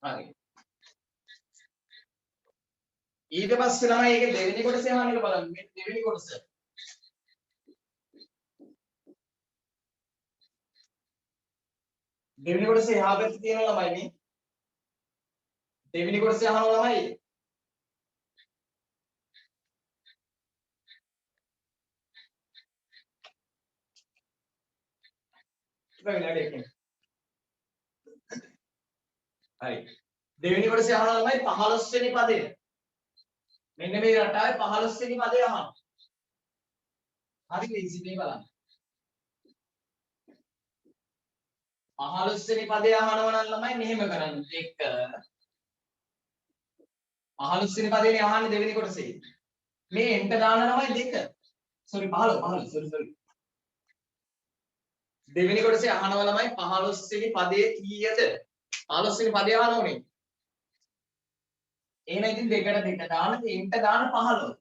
හරි. ඊට පස්සේ ළමයි ඒකේ දෙවෙනි කොටසේ අහන්න එක බලන්න. මේ දෙවෙනි කොටස. දෙවෙනි කොටසේ එහා පැත්තේ තියෙන ළමයි මේ. දෙවෙනි කොටසේ අහන ළමයි. හරි. දෙවෙනි කොටසේ අහන ළමයි 15 වෙනි පදය. මෙන්න මේ රටාවේ 15 වෙනි පදය අහන්න. හරි ලේසි මේ බලන්න. 15 වෙනි පදය අහනවා නම් ළමයි මෙහෙම කරන්න. 1 15 වෙනි පදේනේ අහන්නේ දෙවෙනි කොටසේ. මේ එන්ට දාන ළමයි 2. Sorry 15 sorry. දෙවෙනි කොටසේ අහනවා ළමයි 15 වෙනි පදයේ කීයද? 15 වෙනි පදය අහනෝනේ. එහෙනම් ඉතින් දෙකට දෙක දාන්න එන්ට දාන 15.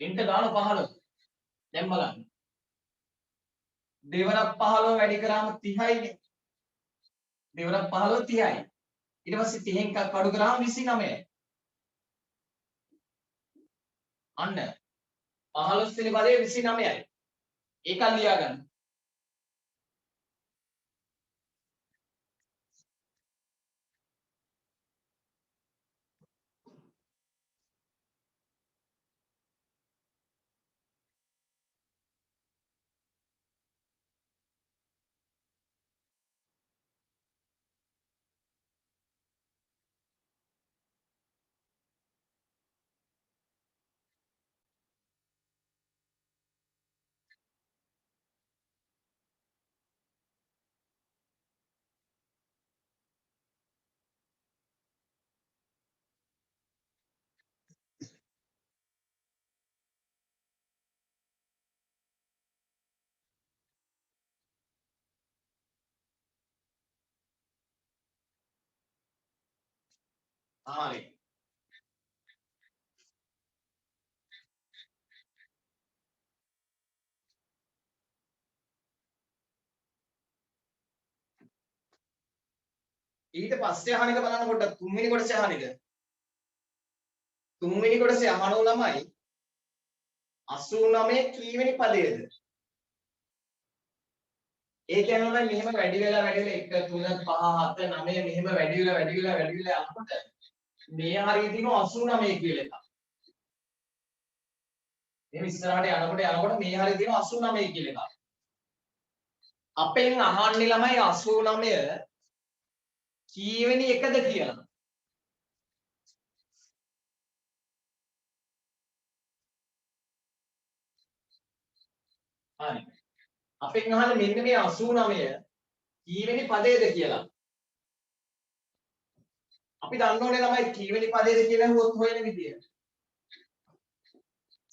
එන්ට දාන 15. දැන් බලන්න. දෙවරක් 15 වැඩි කරාම 30යිනේ. දෙවරක් 15 30යි. ඊට පස්සේ 30න් කඩු කරාම 29යි. අන්න 15 වෙනි පදයේ 29යි. ඒක ලියා ගන්න. හරි. ඊට පස්සේ අහන එක බලන්න පොඩ්ඩක් තුන්වෙනි කොටසේ අහන එක. තුන්වෙනි කොටසේ අහනෝ ළමයි 89 කීවෙනි පදයේද? ඒ කියන්නේ මෙහෙම වැඩි වෙලා 1 3 5 7 9 මෙහෙම වැඩි වෙලා යනකොට මේ හරිය තියෙනවා 89 කියලා එකක්. එහෙම ඉස්සරහට යනකොට මේ හරිය තියෙනවා 89 කියලා එකක්. අපෙන් අහන්නේ ළමයි 89 කීවෙනි එකද කියලා. හරි. අපෙන් අහන්නේ මෙන්න මේ 89 කීවෙනි පදයේද කියලා. අපි දන්න ඕනේ ළමයි කීවෙනි පදයේද කියලා හුවොත් හොයන විදිය.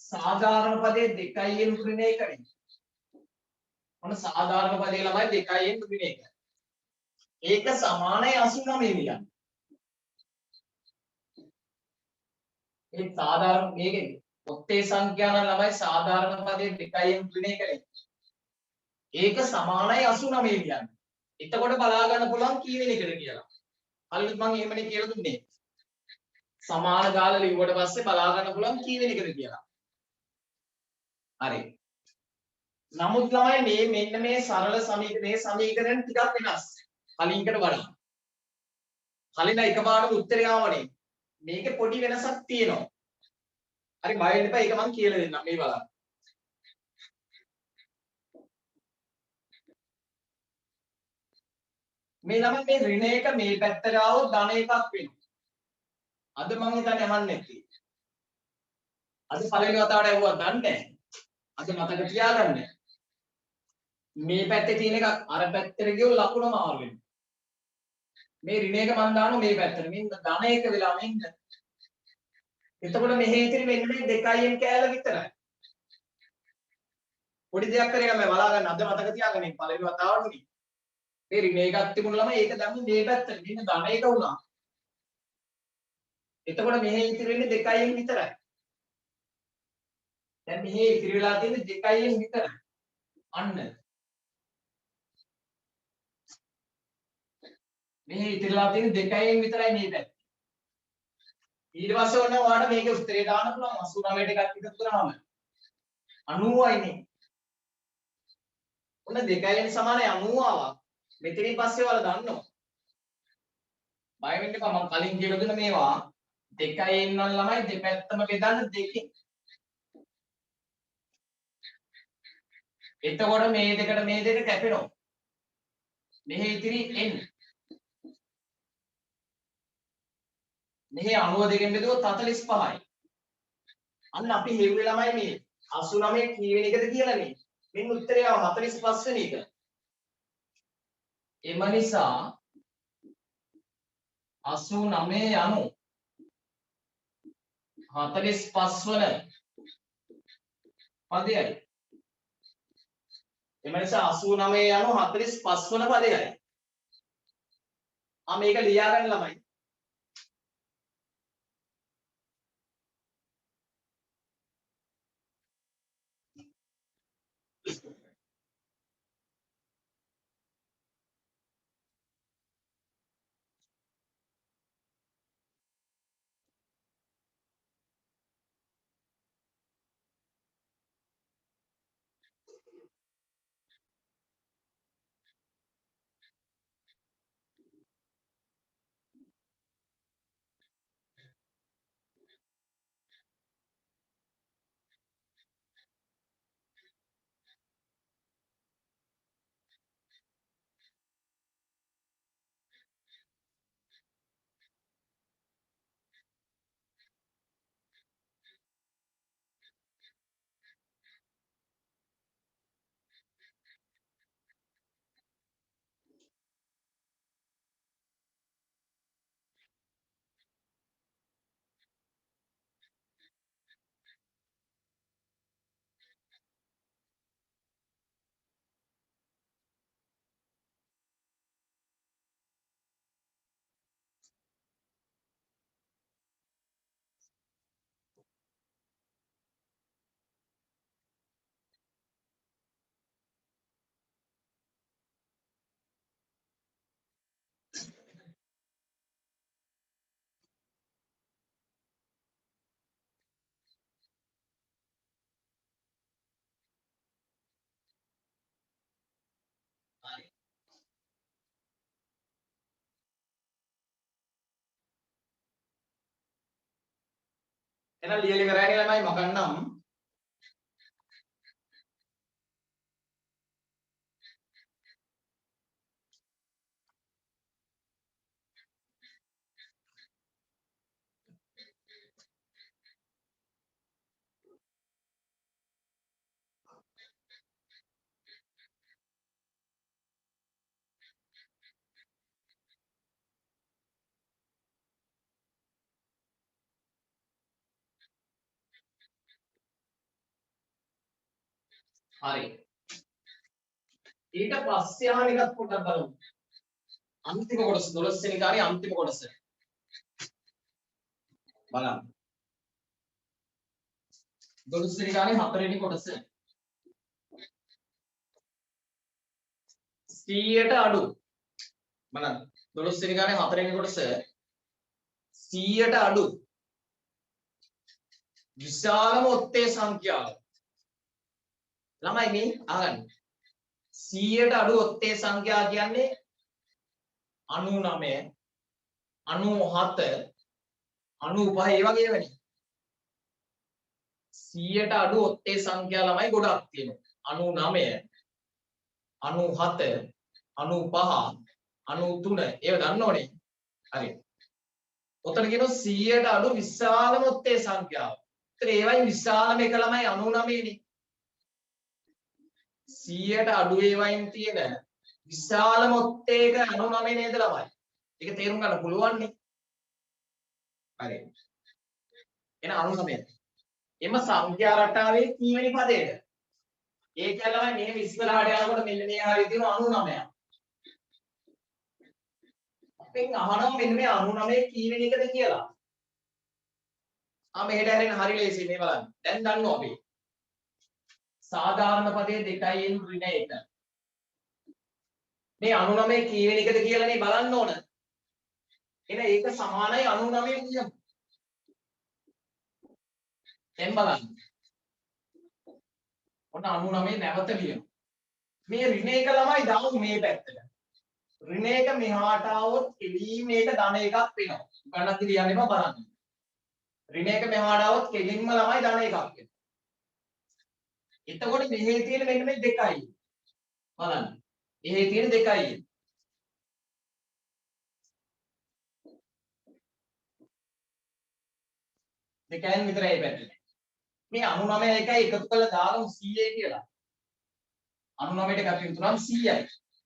සාධාරණ පදයේ 2න් ඍණ 1නේ. මොන සාධාරණ පදයේ ළමයි 2න් ඍණ 1. ඒක සමානයි 89 කියන්නේ. ඒ සාධාරණ මේකේ ඔත්තේ සංඛ්‍යාන ළමයි සාධාරණ පදයේ 2න් ඍණ 1නේ. ඒක සමානයි 89 කියන්නේ. එතකොට බලා ගන්න පුළුවන් කීවෙනි එකද කියලා. කලින් මම එහෙමනේ කියලා දුන්නේ. සමාන ගාලා ලිව්වට පස්සේ බලා ගන්න පුළුවන් කීවෙනි එකද කියලා. හරි. නමුත් ළමයි මෙන්න මේ සරල සමීකරණ ටිකක් වෙනස්. කලින්කට වඩා. කලින් එකපාරට උත්තරය ආවනේ. මේකේ පොඩි වෙනසක් තියෙනවා. හරි බය වෙන්න එපා. ඒක මම කියලා දෙන්නම්. මේ බලන්න. මේ ළමයි මේ ඍණ එක මේ පැත්තට ආවොත් ධන එකක් වෙනවා. අද මම හිතන්නේ අහන්නේ නැති. අද පළවෙනි වතාවට ඇහුවා දන්නේ නැහැ. අද මතක තියාගන්න. මේ පැත්තේ තියෙන එක අර පැත්තට ගියොත් ලකුණ මාරු වෙනවා. මේ ඍණ එක මම දානවා මේ පැත්තට. මෙන්න ධන එක වෙලා මෙන්න. එතකොට මෙහි ඉතිරි මෙන්න මේ 2න් කෑල්ල විතරයි. පොඩි දෙයක් කරේනම් මම බලා ගන්න අද මතක තියාගන්න පළවෙනි වතාවටනේ. මේ ඍණ එකක් තිබුණ ළමයි ඒක දැම්මේ මේ පැත්තට. මෙන්න ධන එක වුණා. එතකොට මෙහි ඉතිරි වෙන්නේ 2න් විතරයි. දැන් මෙහි ඉතිරි වෙලා තියෙන්නේ 2න් විතරයි. අන්න. මෙහි ඉතිරිලා තියෙන්නේ 2න් විතරයි මේ පැත්තේ. ඊට පස්සේ ඔන්න ඔයාලට මේකේ උත්තරේ දාන්න පුළුවන් 89ට එකක් එකතු කරාම 90යිනේ. ඔන්න 2n සමාන 90 ආවා. මෙතනින් පස්සේ ඔයාලා දන්නවා. බය වෙන්න එපා මම කලින් කියලා දුන්න මේවා 2n නම් ළමයි දෙපැත්තම බෙදන්න 2කින්. එතකොට මේ දෙකට මේ දෙක කැපෙනවා. මෙහි ඉතිරි n. මෙහි 92 න් බෙදුවොත් 45යි. අන්න අපි හෙව්වේ ළමයි මේ 89 කීවෙනි එකද කියලා නේ. මෙන්න උත්තරය 45 වෙනි එක. එම නිසා 89 යනු 45 වන පදයයි. එම නිසා 89 යනු 45 වන පදයයි. මේක ලියා ගන්න ළමයි. එහෙනම් ලියලා ඉවරයි ළමයි මකන්නම්. හරි. ඊට පස්සේ අහන එකත් පොඩ්ඩක් බලමු. අන්තිම කොටස 12 වෙනි කාර්යයේ අන්තිම කොටස. බලන්න. 12 වෙනි කාර්යයේ 4 වෙනි කොටස. 100ට අඩු. බලන්න. 12 වෙනි කාර්යයේ 4 වෙනි කොටස 100ට අඩු. විශාලම ඔත්තේ සංඛ්‍යාව. ළමයි මේ අහගන්න. 100ට අඩු ඔත්තේ සංඛ්‍යා කියන්නේ 99 97 95 ඒ වගේ වෙන්නේ. 100ට අඩු ඔත්තේ සංඛ්‍යා ළමයි ගොඩක් තියෙනවා. 99 97 95 93 ඒව දන්නවනේ. හරි. ඔතන කියනවා 100ට අඩු විශාලම ඔත්තේ සංඛ්‍යාව. ඒතර ඒවයි විශාලම එක ළමයි 99 නේ. 100ට අඩු ඒවයින් තියෙන විශාලම ඔත්තේක 99 නේද ළමයි. ඒක තේරුම් ගන්න පුළුවන් නේ. හරි. එහෙනම් 99. එම සංඛ්‍යා රටාවේ කීවෙනි පදයේද? ඒ කියලා මෙහෙම ඉස්සරහට යනකොට මෙන්න මේ හරිය තියෙනවා 99ක්. අපෙන් අහනවා මෙන්න මේ 99 කීවෙනි එකද කියලා. මෙහෙට හැරෙන හරි ලේසි මේ බලන්න. දැන් දන්නවා අපි. සාධාරණ පදයේ 2න් ඍණ 1. මේ 99 කීවෙනි එකද කියලා නේ බලන්න ඕන. එහෙනම් ඒක සමානයි 99 කියමු. දැන් බලන්න. ඔන්න 99 නැවත ලියමු. මේ ඍණ එක ළමයි දාමු මේ පැත්තට. ඍණ එක මෙහාට આવොත් කෙලින්ම මේක ධන එකක් වෙනවා. ගණන් කියන්න එපා බලන්න. ඍණ එක මෙහාට આવොත් කෙලින්ම ළමයි ධන එකක් වෙනවා. එතකොට මෙහි තියෙන මෙන්න මේ දෙකයි. බලන්න. එහි තියෙන දෙකයි. දෙකෙන් විතරයි පැත්තේ. මේ 99 එකයි එකතු කරලා දාගමු 100 කියලා. 99ට එකතු කරාම 100යි.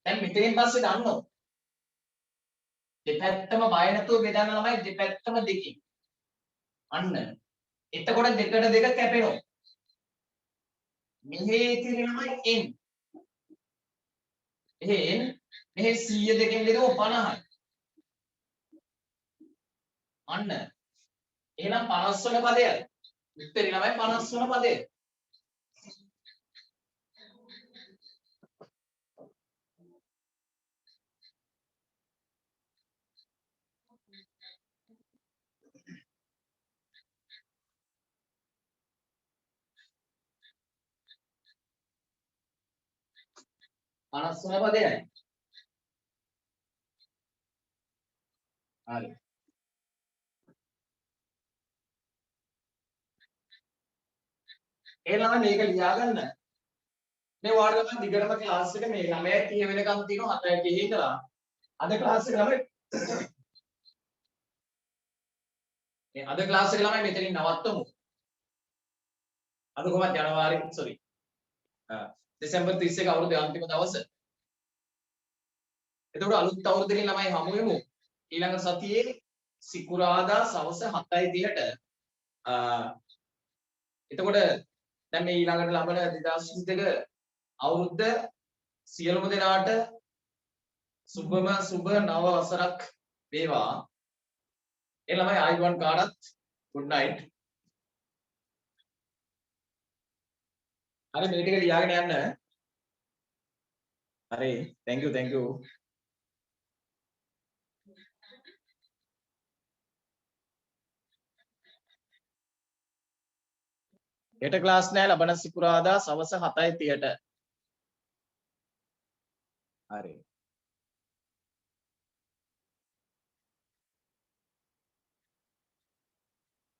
දැන් මෙතනින් පස්සේ දන්නෝ. දෙපැත්තම බය නැතුව බෙදන්න ළමයි දෙපැත්තම දෙකකින්. අන්න. එතකොට දෙකට දෙක කැපෙනවා. මෙහි තියෙන ළමයි n. එහෙන් මෙහි 100 දෙකෙන් බෙදුවොත් 50යි. අන්න. එහෙනම් 50 වන පදයයි. උත්තරේ ළමයි 50 වන පදය. අනස්සන පදයයි. හරි. එහෙනම් මේක ලියා ගන්න. මේ වාඩිලා මම දිගටම ක්ලාස් එක මේ 9:30 වෙනකම් තියෙනවා 7:30 ඉඳලා. අද ක්ලාස් එක ළමයි මේ අද ක්ලාස් එක ළමයි මෙතනින් නවත්තමු. අද කොහොමද ජනවාරි දෙසැම්බර් 31 අවුරුද්දේ අන්තිම දවස. එතකොට අලුත් අවුරුද්දකින් ළමයි හමු වෙමු. ඊළඟ සතියේ සිකුරාදා සවස් 7:30ට එතකොට දැන් මේ ඊළඟට ලබන 2022 අවුරුද්ද සියලුම දෙනාට සුබ නව වසරක් වේවා. ඒ ළමයි ආයුබෝවන් කාටත් good night. හරි මේ ටික ලියාගෙන යන්න. හරි thank you. හෙට ක්ලාස් නෑ ලබන සිකුරාදා සවස් 7:30ට. හරි